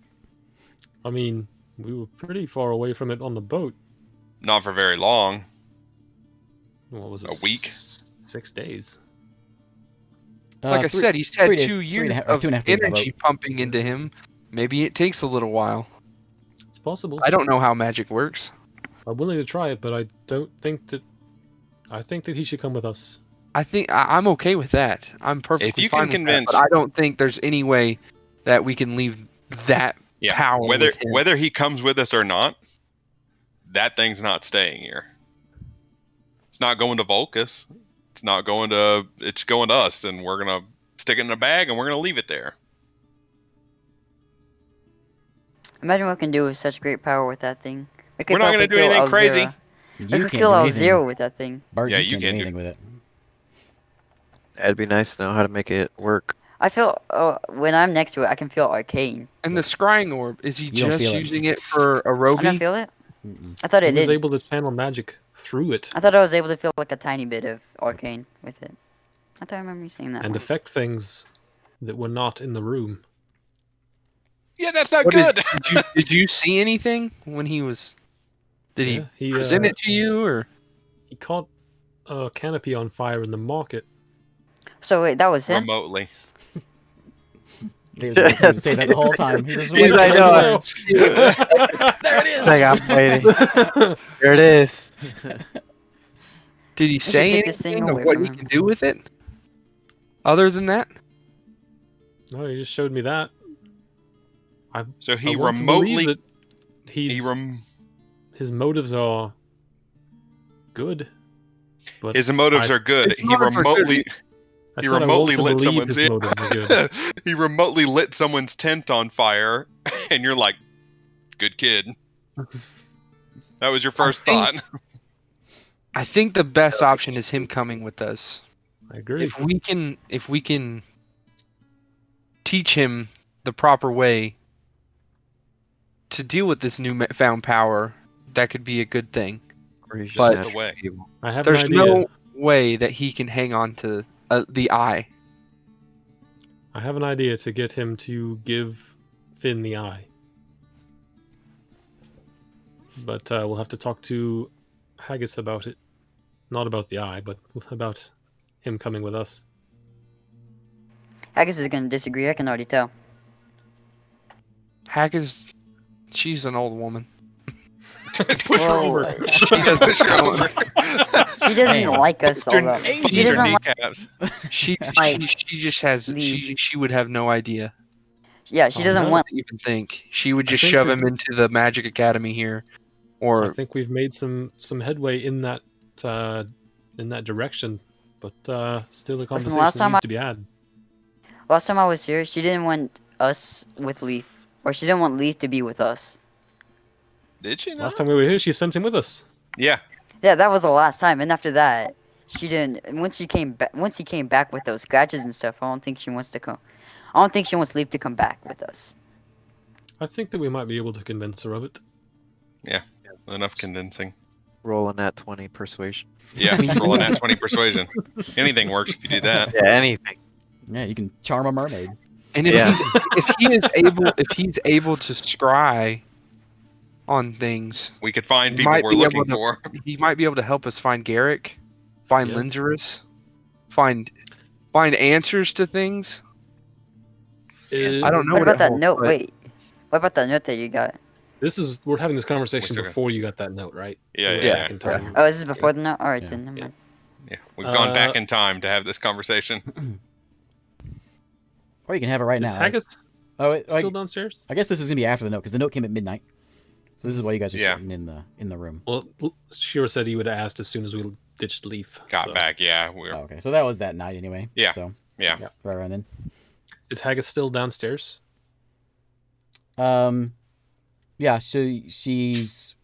I mean, we were pretty far away from it on the boat. Not for very long. What was it? A week? 6 days. Like I said, he's had 3 days- 2 3 and years a half- or of 2.5 days by energy boat. pumping into him. Maybe it takes a little while. It's possible. I don't know how magic works. I'm willing to try it, but I don't think that. I think that he should come with us. I think I'm okay with that. I'm perfectly you fine can with that, convince- but I don't think there's any way that we can leave that Yeah. power Whether with him. whether he comes with us or not, that thing's not staying here. It's not going to Volcus. It's going to us, and we're gonna stick it in a bag and we're gonna leave it there. Imagine what we can do with such great power with that thing. We could We're not gonna probably do kill anything crazy. Alzira. You We can't could do kill anything. Alzira with that thing. Bart, Yeah, you you can't do can do- anything with it. It'd be nice to know how to make it work. I feel when I'm next to it, I can feel arcane. And the scrying orb, is he You don't just feel it. using it for a I don't rogie? feel it. Mm-mm. I thought He it was did. able to channel magic through it I thought I was able to feel like a tiny bit of arcane with it. I thought I remember you saying that. and once. affect things that were not in the room. Yeah, that's not What good. did you see anything when he was? Did Yeah, he present it to you, or? He caught a canopy on fire in the market. So wait, that was him. Remotely. Dave's waiting for you to say that the whole time. He's just He's waiting for like, those no. words. There it It's is. like I'm waiting. There it is. Did he should say take this thing anything of away what from he him. can do with it? Other than that, No, he just showed me that. So he I want to believe remotely. that He his motives are good. But his motives are good. His He motives are good. remotely. I He said I want remotely to lit believe someone's. his motives are good. He remotely lit someone's tent on fire, and you're like, "Good kid." That was your first think- thought. I think the best option is him coming with us. I agree. If we can teach him the proper way to deal with this new found power, that could be a good thing. But- Just the way. I have There's an idea. no way that he can hang on to the eye. I have an idea to get him to give Finn the eye. But we'll have to talk to Haggus about it. Not about the eye, but about him coming with us. Haggus is gonna disagree. I can already tell. Haggus, she's an old woman. Push her Whoa. over. She doesn't. Push her over. She doesn't Damn. like us all that. She She doesn't like. kneecaps. She Like, just has the- she would have no idea. Yeah, she doesn't no. want. To even think. She would I just think shove we- him into the Magic Academy here, I or think we've made some headway in that direction, but still a conversation last time needs I- to be had. Last time I was here, she didn't want us with Leaf, or she didn't want Leaf to be with us. Did she? Not? Last time we were here, she sent him with us. Yeah. Yeah, that was the last time. And after that, she didn't. And once he came back with those scratches and stuff, I don't think she wants to come. I don't think she wants Leaf to come back with us. I think that we might be able to convince her of it. Enough condensing. Rolling that 20 persuasion. Yeah. Rolling that 20 persuasion. Anything works if you do that. Yeah, anything. Yeah, you can charm a mermaid. and if Yeah. if he's able to scry on things, We could find You people might we're be looking able to- for. he might be able to help us find Garrick, find Yeah. Linzerus, find answers to things. I don't know What what about it that holds, note? but- Wait. What about that note that you got? We're having this conversation What's it before you got that note, right? Yeah, We yeah, went yeah. back in time. Oh, is this before the note? Alright Yeah. then, never Yeah. mind. Yeah. We've gone back Uh, in time to have this conversation. Or you can have it right Is now. Haggus Oh, wait, still downstairs? I guess this is gonna be after the note because the note came at midnight. So this is why you guys are Yeah. sitting in the room. Well, Shira said he would have asked as soon as we ditched Leaf. Got so. back. Yeah. We're. Oh, okay, so that was that night anyway. Yeah. So Yeah. right around then. Is Haggus still downstairs? Yeah. So she's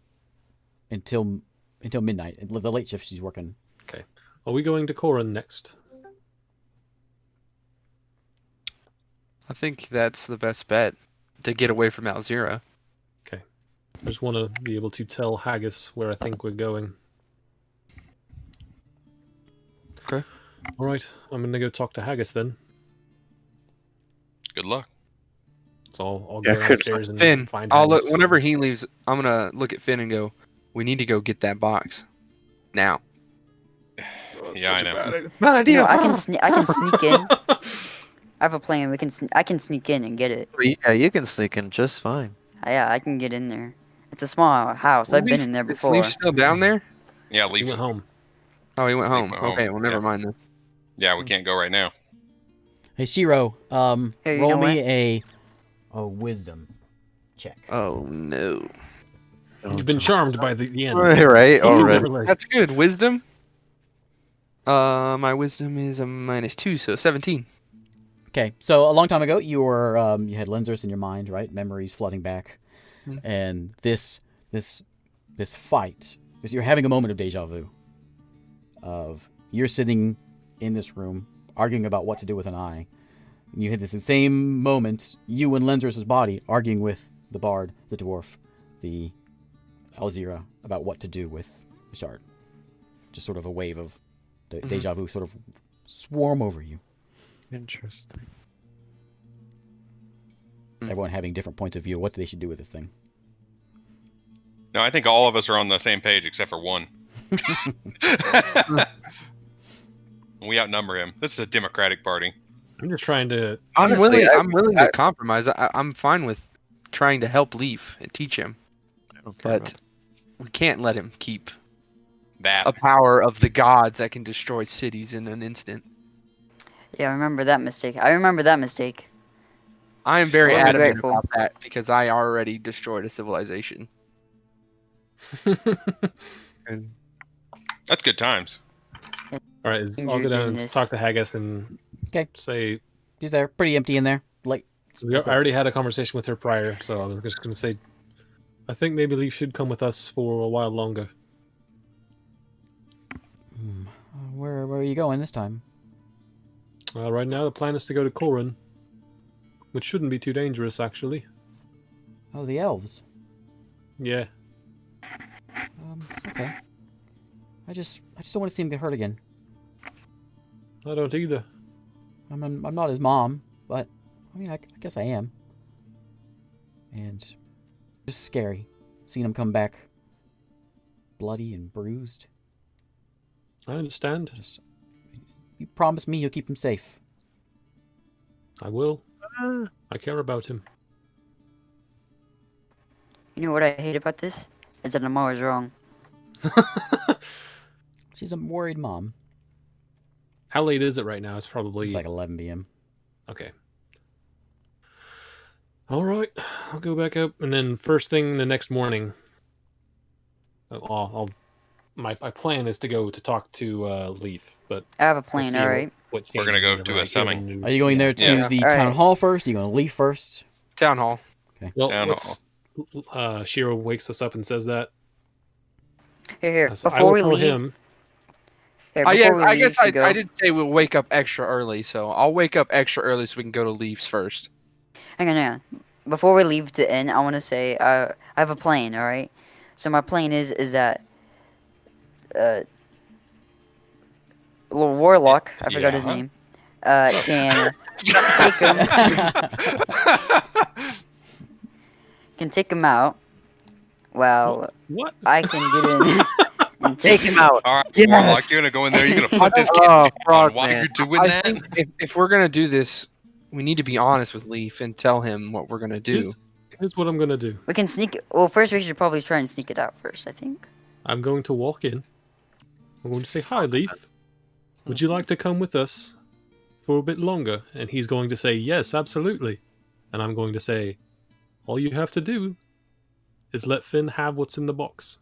until midnight. The late shift she's working. Are we going to Corin next? I think that's the best bet to get away from Alzira. I just want to be able to tell Haggus where I think we're going. Okay. All right, I'm gonna go talk to Haggus then. Good luck. So I'll Yeah, go good. downstairs and Finn, find I'll look, Haggus. whenever he leaves, I'm gonna look at Finn and go, "We need to go get that box now." Yeah, I know. Bad You idea. know, I can sneak in. I have a plan. I can sneak in and get it. Yeah, you can sneak in just fine. Yeah, I can get in there. It's a small house. I've been in there Is before. Leaf still down there? Yeah. He Leave. went home. Oh, he went home. went home, Okay, well, never yeah. mind then. Yeah. We can't go right now. Hey Shiro, Here, you roll know me a wisdom check. Oh no, You've been charmed by the end. Right, You already. never like- that's good. Wisdom. My wisdom is a -2, so 17. Okay, so a long time ago, you were you had Lenzers in your mind, right? Memories flooding back, Mhm. and this fight, because you're having a moment of deja vu. Of you're sitting in this room arguing about what to do with an eye. And you had this same moment, you and Lenzers' body arguing with the bard, the dwarf, the Alzira about what to do with the shard. Just sort of a wave of deja vu sort of swarm over you. Interesting. everyone having different points of view of what they should do with this thing. No, I think all of us are on the same page except for one. We outnumber him. This is a Democratic Party. I'm just trying to. Honestly, I'm willing to compromise. I'm fine with trying to help Leaf and teach him, I don't care but we can't let him keep That. a power of the gods that can destroy cities in an instant. Yeah, I remember that mistake. I remember that mistake. I am very Well, I'm adamant grateful. about that because I already destroyed a civilization. And That's good times. All right, I'll go down and Goodness. talk to Haggus and 'Kay. say. She's there, pretty empty in there. Like, I already had a conversation with her prior, so I was just going to say, I think maybe Leaf should come with us for a while longer. where are you going this time? Right now, the plan is to go to Corin, which shouldn't be too dangerous, actually. Oh, the elves. Yeah. Okay. I just don't want to see him get hurt again. I don't either. I'm not his mom, but I mean, I guess I am. And just scary seeing him come back bloody and bruised. I understand. Just, you promise me you'll keep him safe. I will. I care about him. You know what I hate about this? Is that I'm always wrong. She's a worried mom. How late is it right now? It's probably... It's like 11 p.m. Okay. All right. I'll go back up, and then first thing the next morning... My plan is to go to talk to Leaf, but... I have a we'll plan, see alright. what We're gonna changes go whenever to I a hear summing. the news. Are you going there to Yeah. the All town right. hall first? Are you going to leave first? town hall. Well, Town let's... Shiro wakes us up and says that. Here, I said, I before will we tell leave. him... Here, Yeah, before we I leave guess to go, I did say we'll wake up extra early, so I'll wake up extra early so we can go to Leaf's first. hang on. Before we leave to end, I want to say I have a plan. All right. So my plan is that little warlock, I forgot his Yeah. name, can take him can take him out. While What? I can get in and Take him out. All right, Yes. Warlock, you're gonna go in there. You're gonna put this kid Oh, down frog while man. you're doing I that. think if we're gonna do this, we need to be honest with Leaf and tell him what we're gonna do. Here's what I'm going to do. We can sneak. Well, first we should probably try and sneak it out first. I think. I'm going to walk in. I'm going to say, "Hi, Leaf. Would you like to come with us for a bit longer?" And he's going to say, "Yes, absolutely." And I'm going to say, "All you have to do is let Finn have what's in the box.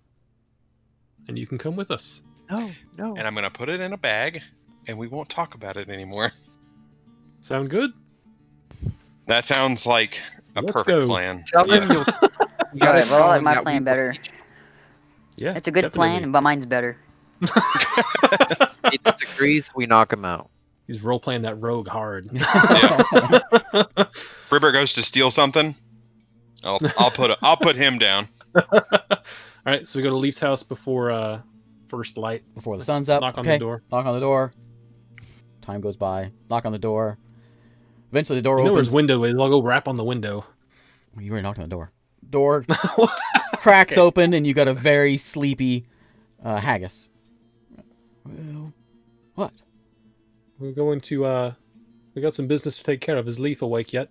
And you can come with us." No. And I'm gonna put it in a bag, and we won't talk about it anymore. Sound good? That sounds like a Let's perfect go. plan. Tell him Yes. you gotta Alright, well, I tell like him my that plan we better. will teach- Yeah. It's a good definitely. plan, but mine's better. He disagrees, we knock him out. He's role playing that rogue hard. Ribbert goes to steal something. I'll put him down. All right, so we go to Leaf's house before first light. Before the sun's up. Knock on okay. the door. Knock on the door. Time goes by. Knock on the door. Eventually the door You know where opens. his window is. I'll go rap on the window. You already knocked on the door. Door cracks open, and you got a very sleepy Haggus. Well, what? We're going to, we got some business to take care of. Is Leaf awake yet?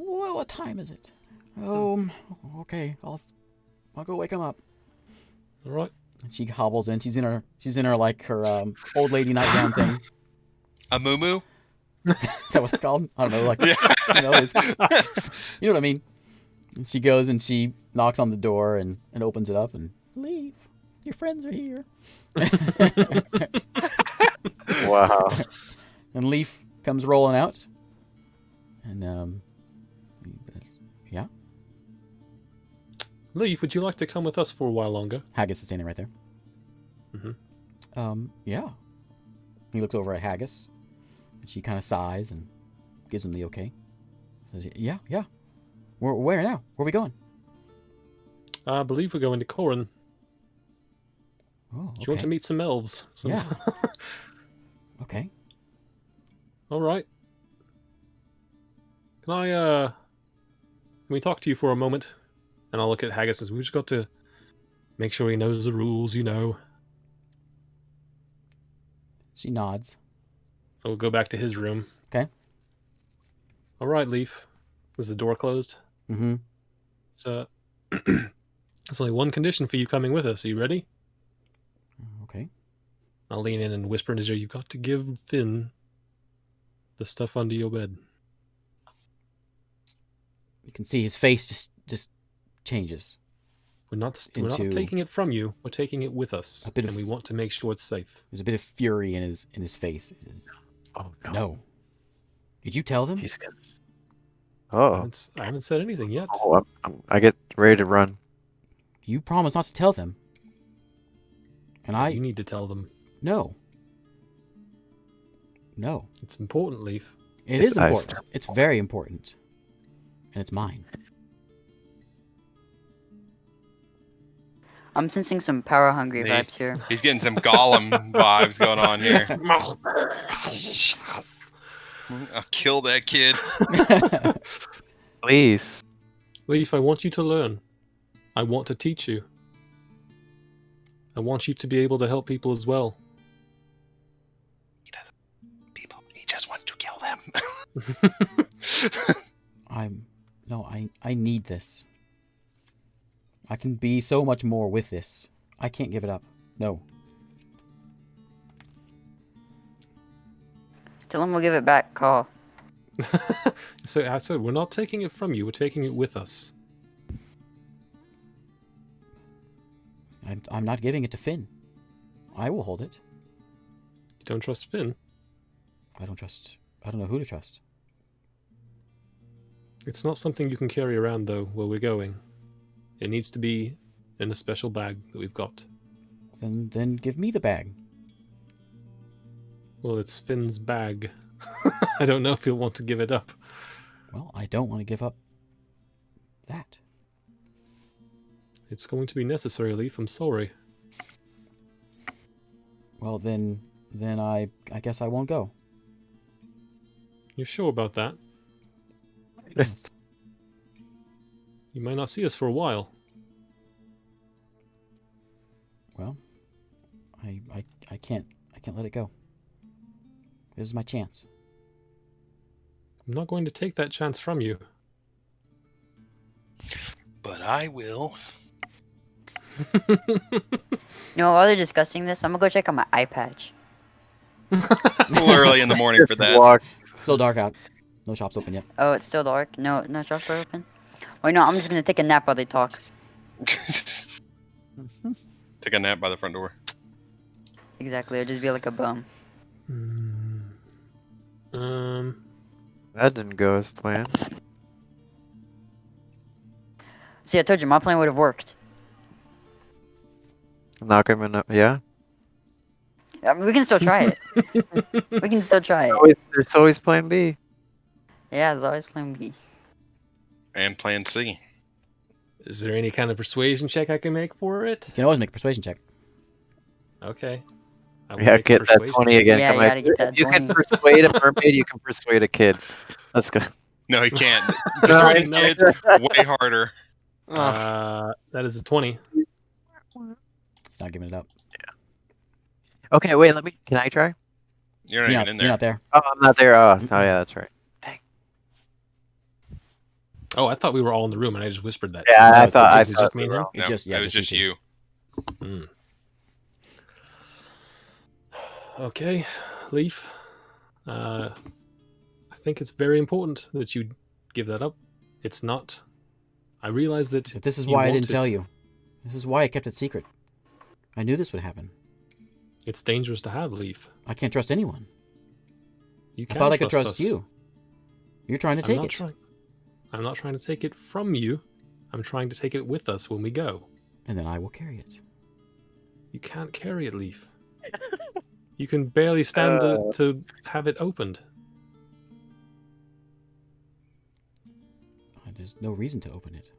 Oh, what time is it? Okay. I'll go wake him up. All right. And she hobbles in. She's in her like her old lady nightgown thing. A moo. Is that what it's called? I don't know. Like, Yeah. you know what I mean. And she goes and she knocks on the door and opens it up and leave. Your friends are here. Wow. And Leaf comes rolling out. And yeah, Leaf, would you like to come with us for a while longer? Haggus is standing right there. Yeah. He looks over at Haggus. And she kind of sighs and gives him the okay. Says, yeah. Where now? Where are we going? I believe we're going to Corin. Oh, okay. Do you want to meet some elves? Yeah. Okay. All right. Can we talk to you for a moment? And I'll look at Haggus as we've just got to make sure he knows the rules, you know. She nods. So we'll go back to his room. Okay. All right, Leaf. Is the door closed? Mm-hmm. So there's only one condition for you coming with us. Are you ready? Okay. I'll lean in and whisper in his ear, you've got to give Finn the stuff under your bed. You can see his face just changes. We're not Into taking it from you. We're taking it with us. a bit And of- we want to make sure it's safe. There's a bit of fury in his face. He says, Oh no. no. Did you tell them? He's gonna. I Oh. haven't said anything yet. Oh, I get ready to run. You promised not to tell them. And You need to tell them. No. No. It's important, Leaf. It It's is nice. important. It's very important. And it's mine. I'm sensing some power hungry Me. vibes here. He's getting some Gollum vibes going on here. I'll kill that kid. Please. Leaf, I want you to learn. I want to teach you. I want you to be able to help people as well. He just wants to kill them. I need this. I can be so much more with this. I can't give it up. No. Tell him we'll give it back. Call. So I said, we're not taking it from you. We're taking it with us. I'm not giving it to Finn. I will hold it. You don't trust Finn? I don't know who to trust. It's not something you can carry around, though, where we're going. It needs to be in a special bag that we've got. Then give me the bag. Well, it's Finn's bag. I don't know if he'll want to give it up. Well, I don't want to give up that. It's going to be necessary, Leaf. I'm sorry. Well, then I guess I won't go. You're sure about that? Yes. You might not see us for a while. Well, I can't let it go. This is my chance. I'm not going to take that chance from you. But I will. While they're discussing this, I'm gonna go check on my eye patch. A little early in the morning for that. Walk. Still dark out. No shops open yet. Oh, it's still dark. No shops are open. Wait, no, I'm just gonna take a nap while they talk. Take a nap by the front door. Exactly, I'll just be like a bum. That didn't go as planned. See, I told you my plan would have worked. Knock him in. Yeah. We can still try it. We can still try it. There's always plan B. Yeah, there's always plan B. And plan C. Is there any kind of persuasion check I can make for it? You can always make a persuasion check. Okay. I will Yeah, make a get that persuasion 20 check. again. Yeah, Come you on. gotta get that If you can 20. persuade a mermaid, you can persuade a kid. Let's go. No, he can't. No, Persuading no. kids way harder. That is a 20. It's not giving it up. Okay, wait. Can I try? You're not even in there. You're not there. Oh, I'm not there. Oh yeah, that's right. Oh, I thought we were all in the room and I just whispered that. Yeah, I No, thought it's just me we were now. all- No, It just it was just you. Okay, Leaf. I think it's very important that you give that up. It's not. I realize that. But this is you why I want didn't tell it. you. This is why I kept it secret. I knew this would happen. It's dangerous to have, Leaf. I can't trust anyone. You I can thought I could trust us. you. You're trying to I'm take not it. trying. I'm not trying to take it from you. I'm trying to take it with us when we go. And then I will carry it. You can't carry it, Leaf. You can barely stand to have it opened. There's no reason to open it.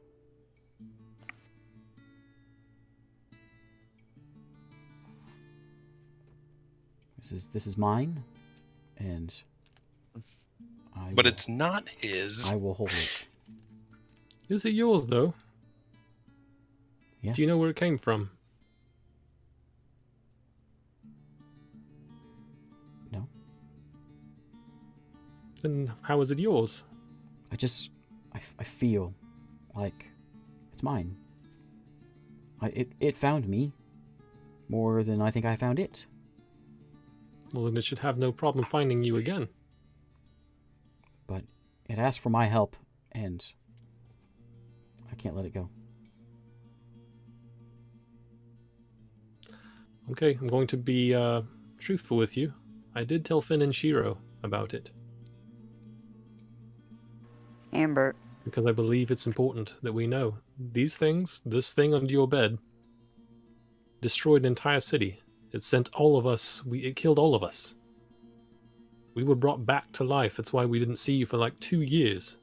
This is mine, and but it's not his. I will hold it. Is it yours, though? Yes. Do you know where it came from? No. Then how is it yours? I feel like it's mine. It found me more than I think I found it. Well, then it should have no problem finding you again. But it asked for my help, and I can't let it go. Okay, I'm going to be truthful with you. I did tell Finn and Shiro about it. Amber. Because I believe it's important that we know. These things, this thing under your bed, destroyed an entire city. It sent all of us, it killed all of us. We were brought back to life. That's why we didn't see you for like 2 years.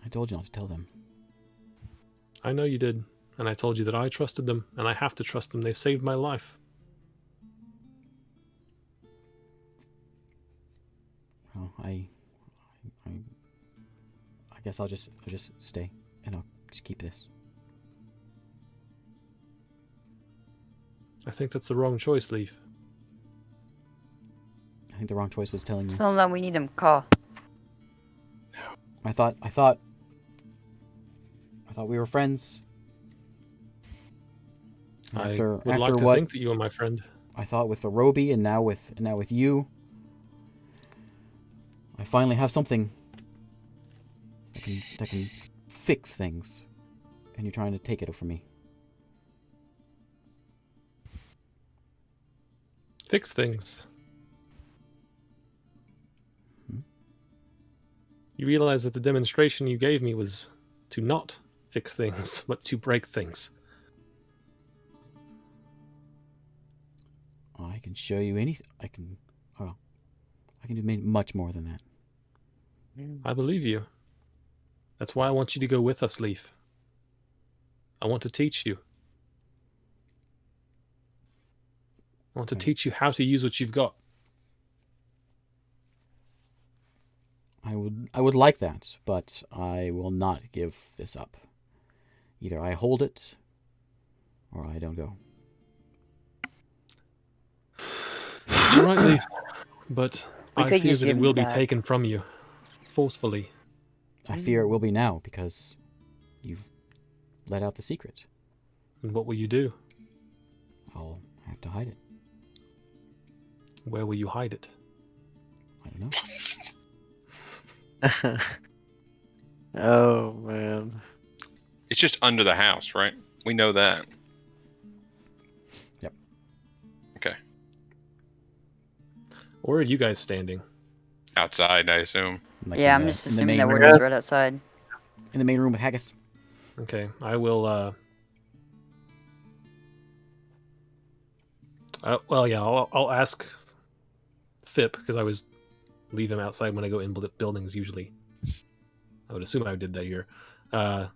I told you not to tell them. I know you did. And I told you that I trusted them, and I have to trust them. They saved my life. Well, I guess I'll just stay, and I'll just keep this. I think that's the wrong choice, Leaf. I think the wrong choice was telling you. Tell him that we need him. Call. I thought we were friends. I would like to think that you are my friend. I thought with the Roby and now with you, I finally have something that can fix things, and you're trying to take it from me. Fix things. You realize that the demonstration you gave me was to not fix things, but to break things. I can show you anything. I can do much more than that. I believe you. That's why I want you to go with us, Leaf. I want to teach you. I want to teach you how to use what you've got. I would like that, but I will not give this up. Either I hold it, or I don't go. You're right, Leaf. But We I could fear just that give it him will be back. taken from you. Forcefully. I fear it will be now, because you've let out the secret. And what will you do? I'll have to hide it. Where will you hide it? I don't know. Oh, man. It's just under the house, right? We know that. Yep. Okay. Where are you guys standing? Outside, I assume. Like Yeah, in I'm the- just in the assuming main that we're room. just right outside. In the main room with Haggus. Okay, I will, well, yeah, I'll ask Fip, because I was leave him outside when I go in buildings usually. I would assume I did that here. I'll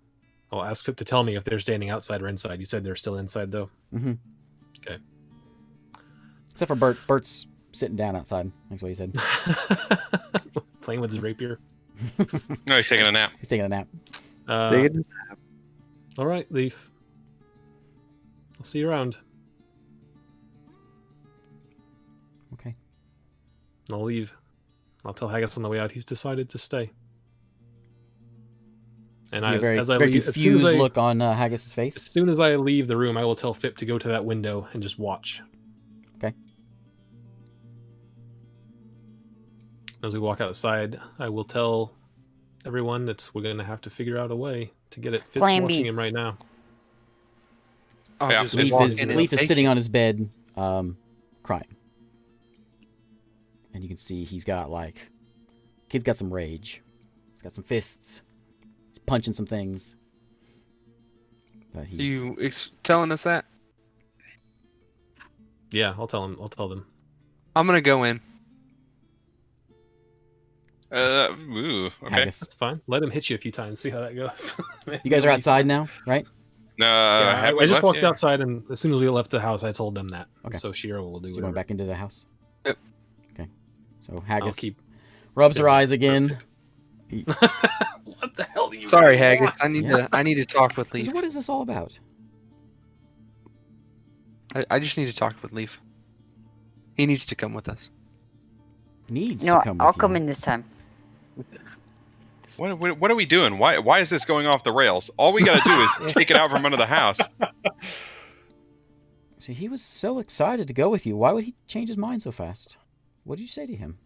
ask Fip to tell me if they're standing outside or inside. You said they're still inside, though? Mm-hmm. Okay. Except for Bert. Bert's sitting down outside. That's what he said. Playing with his rapier. No, he's taking a nap. He's taking a nap. All right, Leaf. I'll see you around. Okay. I'll leave. I'll tell Haggus on the way out he's decided to stay. And See a very, as I very leave, confused look on Haggus's as face. soon as I leave the room, I will tell Fip to go to that window and just watch. Okay. As we walk outside, I will tell everyone that we're going to have to figure out a way to get it. Fip's Plan watching B. him right now. I'll Yeah, just it's walk Leaf in and is take sitting it. on his bed, crying. And you can see he's got, kid's got some rage. He's got some fists. He's punching some things. But he's... You telling us that? Yeah, I'll tell him. I'll tell them. I'm gonna go in. Ooh, okay. Haggus. That's fine. Let him hit you a few times. See how that goes. You guys are outside now, right? No, Yeah, have I we just left walked yet? outside, and as soon as we left the house, I told them that. Okay. So Shiro will do So you whatever. going back into the house? Yep. Okay. So I'll Haggus keep. rubs her eyes again. What the hell do you? Sorry, guys Haggus. want? Yes. I need to talk with So Leaf. what is this all about? I just need to talk with Leaf. He needs to come with us. Needs No, to come I'll with come you. in this time. What are we doing? Why is this going off the rails? All we got to do is take it out from under the house. See, he was so excited to go with you. Why would he change his mind so fast? What did you say to him?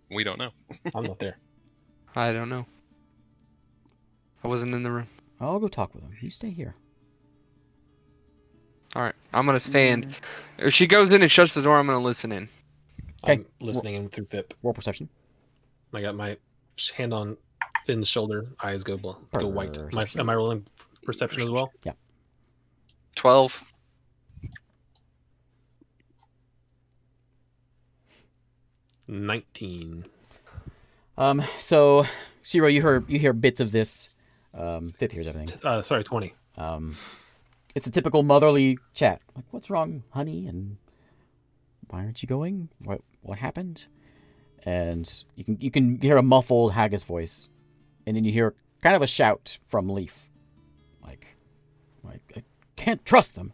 We don't know. I'm not there. I don't know. I wasn't in the room. I'll go talk with him. You stay here. All right, I'm gonna stand. If she goes in and shuts the door, I'm gonna listen in. Okay. I'm listening in through FIP. Roll perception. I got my hand on Finn's shoulder. Eyes go white. Perception. Am I rolling perception as well? 12. $19. So, Shiro, you hear bits of this. Fip hears everything. Sorry, 20. It's a typical motherly chat. Like, what's wrong, honey? And why aren't you going? What happened? And you can hear a muffled Haggus voice, and then you hear kind of a shout from Leaf, like I can't trust them.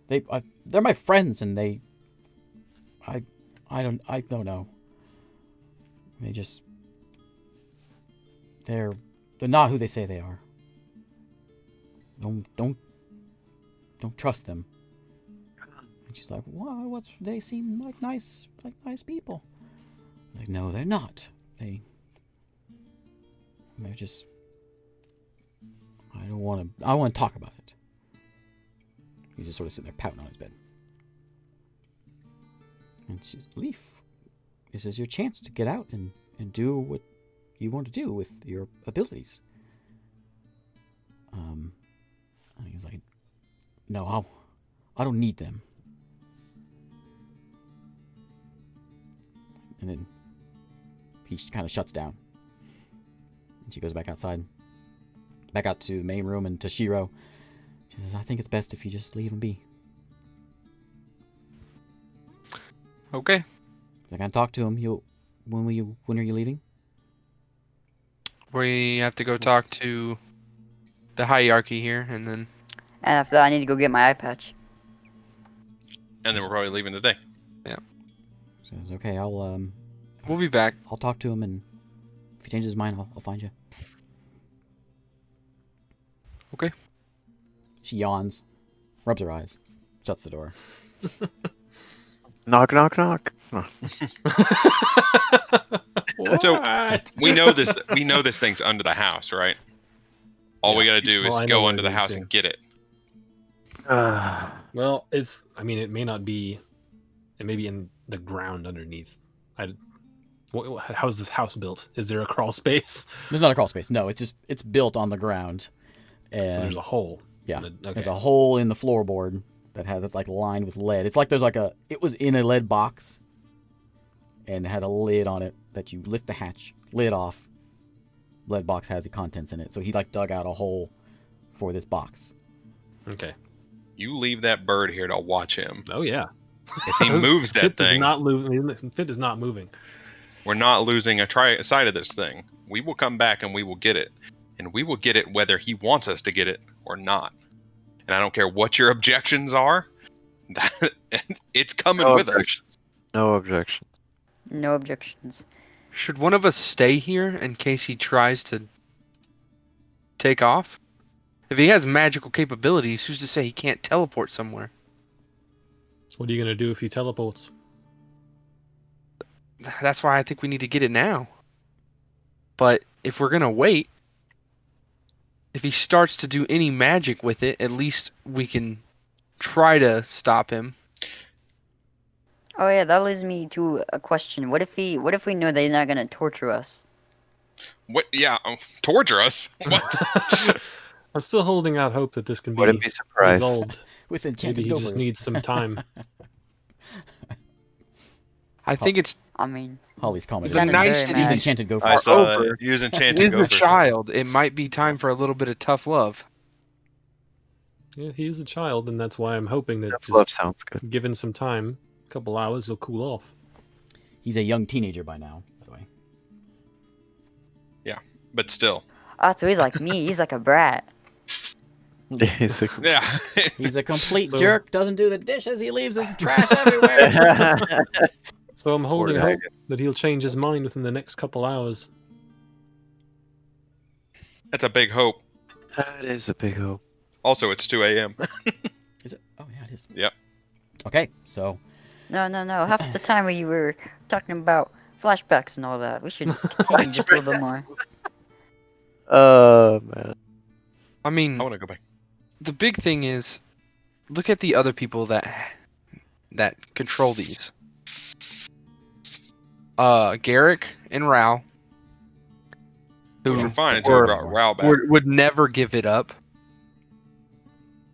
They're my friends, and I don't know. They're not who they say they are. Don't trust them. And she's like, why? They seem like nice people. Like, no, they're not. They're just. I want to talk about it. He's just sort of sitting there pouting on his bed. And she's, Leaf, this is your chance to get out and do what you want to do with your abilities. And he's like, no, I don't need them. And then he kind of shuts down. And she goes back outside. Back out to the main room and to Shiro. She says, I think it's best if you just leave him be. Okay. I can talk to him. When are you leaving? We have to go talk to the hierarchy here, and then. And after that, I need to go get my eye patch. And then we're probably leaving today. Says, okay, I'll We'll be back. I'll talk to him, and if he changes his mind, I'll find you. Okay. She yawns, rubs her eyes, shuts the door. Knock, knock, knock. So we know this. We know this thing's under the house, right? All we got to do is I know go where under it the is, house yeah. and get it. Well, it may not be. It may be in the ground underneath. How is this house built? Is there a crawl space? There's not a crawl space. No, it's built on the ground. And So there's a hole. yeah, Okay. there's a hole in the floorboard that's like lined with lead. It's like it was in a lead box, and it had a lid on it that you lift the hatch, lid off. Lead box has the contents in it, so he dug out a hole for this box. Okay. You leave that bird here to watch him. Oh yeah. If he moves that Fit thing, Fit is not moving. we're not losing a side of this thing. We will come back and we will get it. And we will get it whether he wants us to get it or not. And I don't care what your objections are. It's coming with us. No objections. No objections. Should one of us stay here in case he tries to take off? If he has magical capabilities, who's to say he can't teleport somewhere? What are you gonna do if he teleports? That's why I think we need to get it now. But if we're gonna wait, if he starts to do any magic with it, at least we can try to stop him. Oh yeah, that leads me to a question. What if we know that he's not gonna torture us? What? Yeah, torture us. What? I'm still holding out hope that this can be Wouldn't be surprised. resolved. With enchanted Maybe he just gophers. needs some time. I think it's I mean, Holly's calling It's it. a nice Use city. enchanted gophers. I saw over. use it enchanted is a gopher. child. It might be time for a little bit of tough love. Yeah, he is a child, and that's why I'm hoping that Love just sounds good. given some time, Couple hours, he'll cool off. He's a young teenager by now, by the way. Yeah, but still. Oh, so he's like me. He's like a brat. Basically. Yeah. He's a complete So- jerk, doesn't do the dishes, he leaves his trash everywhere. So I'm holding Poor hope that he'll change his mind within the next couple hours. That's a big hope. That is a big hope. Also, it's 2 a.m. Is it? Oh, yeah, it is. Yep. Okay, so No. Half the time we were talking about flashbacks and all that. We should continue just a little bit more. Man. I mean, I want to go back. the big thing is, look at the other people that control these. Garrick and Rao, Which who were fine until we were- brought Rao back. would never give it up.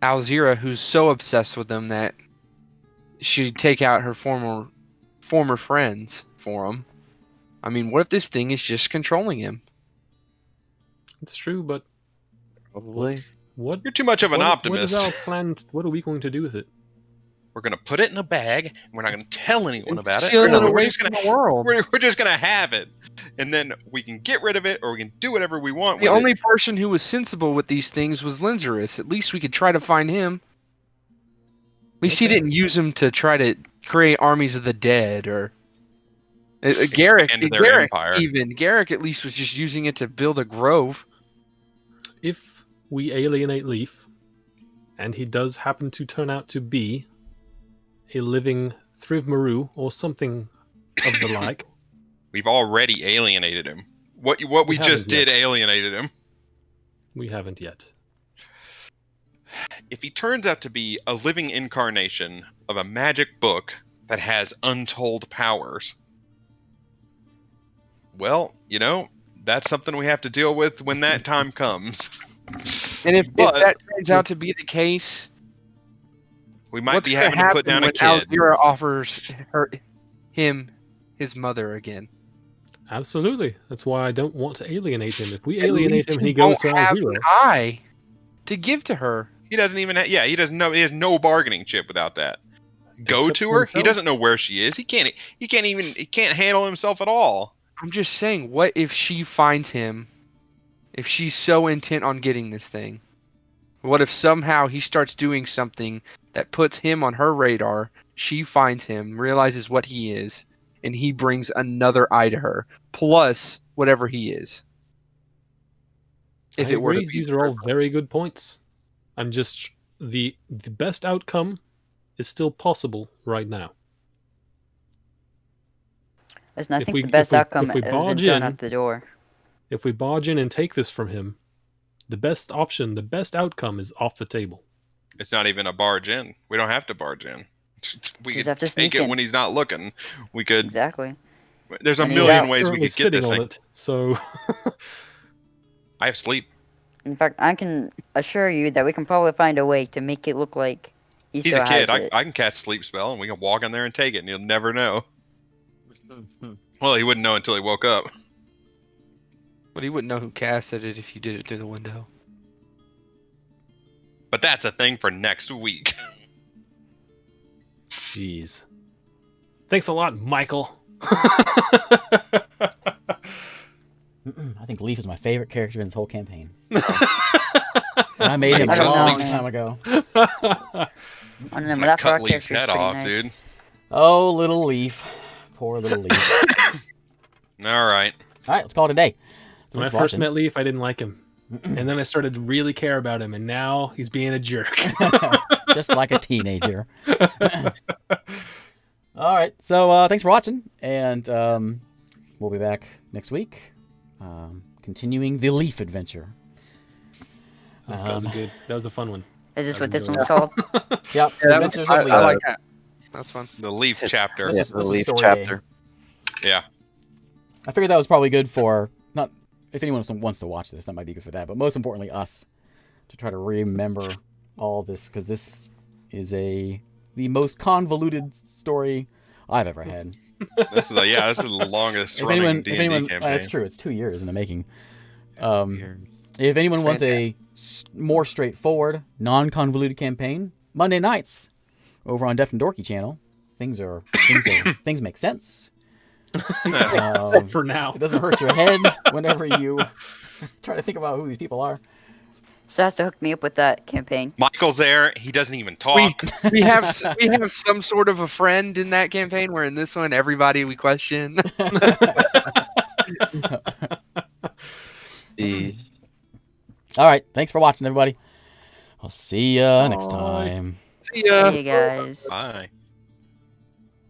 Alzira, who's so obsessed with them that she'd take out her former friends for him. I mean, what if this thing is just controlling him? It's true, but Probably. what? You're too much of an optimist. What is our plan? What are we going to do with it? We're gonna put it in a bag. And we're not gonna tell anyone about it. Stealing it We're away just from gonna the world. we're just gonna have it, and then we can get rid of it, or we can do whatever we want The with only it. person who was sensible with these things was Linzerus. At least we could try to find him. At least he Okay. didn't use them to try to create armies of the dead or. Garrick, Expand their Garrick, empire. even Garrick, at least was just using it to build a grove. If we alienate Leaf, and he does happen to turn out to be a living Thrivmaru or something of the like, We've already alienated him. What we just haven't yet. did alienated him. we haven't yet. If he turns out to be a living incarnation of a magic book that has untold powers, well, that's something we have to deal with when that time comes. And if But- that turns out to be the case, We might what's be gonna having to put happen down a when kid. Alzira offers him his mother again? Absolutely. That's why I don't want to alienate him. If we At alienate least him and he you goes to don't have Alzira, an eye to give to her. He doesn't even. He doesn't know. He has no bargaining chip without that. Go Except to for her. He himself. doesn't know where she is. He can't. He can't handle himself at all. I'm just saying, what if she finds him? If she's so intent on getting this thing, what if somehow he starts doing something that puts him on her radar? She finds him, realizes what he is, and he brings another eye to her, plus whatever he is. If I it were to agree. be These are all very good points. I'm just the best outcome is still possible right now. Listen, I If think we- the best if we- outcome if we has been barge thrown in- out the door. If we barge in and take this from him, the best option, the best outcome is off the table. It's not even a barge in. We don't have to barge in. We Just could have to take sneak it in. when he's not looking. We could. Exactly. There's a And he's million out. ways we Currently could get this sitting on thing. it, so I have sleep. In fact, I can assure you that we can probably find a way to make it look like he He's still a kid. has it. I can cast sleep spell, and we can walk in there and take it, and he'll never know. Well, he wouldn't know until he woke up. But he wouldn't know who casted it if you did it through the window. But that's a thing for next week. jeez. Thanks a lot, Michael. I think Leaf is my favorite character in this whole campaign. And I made him I a don't long know, man. time ago. I don't know, I'm but gonna that for our cut Leaf's character is head pretty off, nice. dude. Oh, little Leaf. Poor little Leaf. All right. All right, let's call it a day. When I Thanks for first watching. met Leaf, I didn't like him. And then I started to really care about him, and now he's being a jerk. Just like a teenager. All right, so thanks for watching, and we'll be back next week, continuing the Leaf adventure. That was good. That was a fun one. Is this I what this enjoyed one's called? Yep, Yeah, Adventures I of Leaf. like that. That's fun. The Leaf chapter. This Yeah, is- the this is Leaf story chapter. Yeah. I figured that was probably good for, not if anyone wants to watch this, that might be good for that, but most importantly, us, to try to remember all this, because this is the most convoluted story I've ever had. This is the longest running D&D campaign. That's true, it's 2 years in the making. If anyone wants a more straightforward, non-convoluted campaign, Monday nights over on Deft and Dorky channel, things make sense. For now. It doesn't hurt your head whenever you try to think about who these people are. So has to hook me up with that campaign. Michael's there. He doesn't even talk. We have some sort of a friend in that campaign. Where in this one, everybody we question. All right. Thanks for watching, everybody. I'll see you next time. See ya. See you guys. Bye.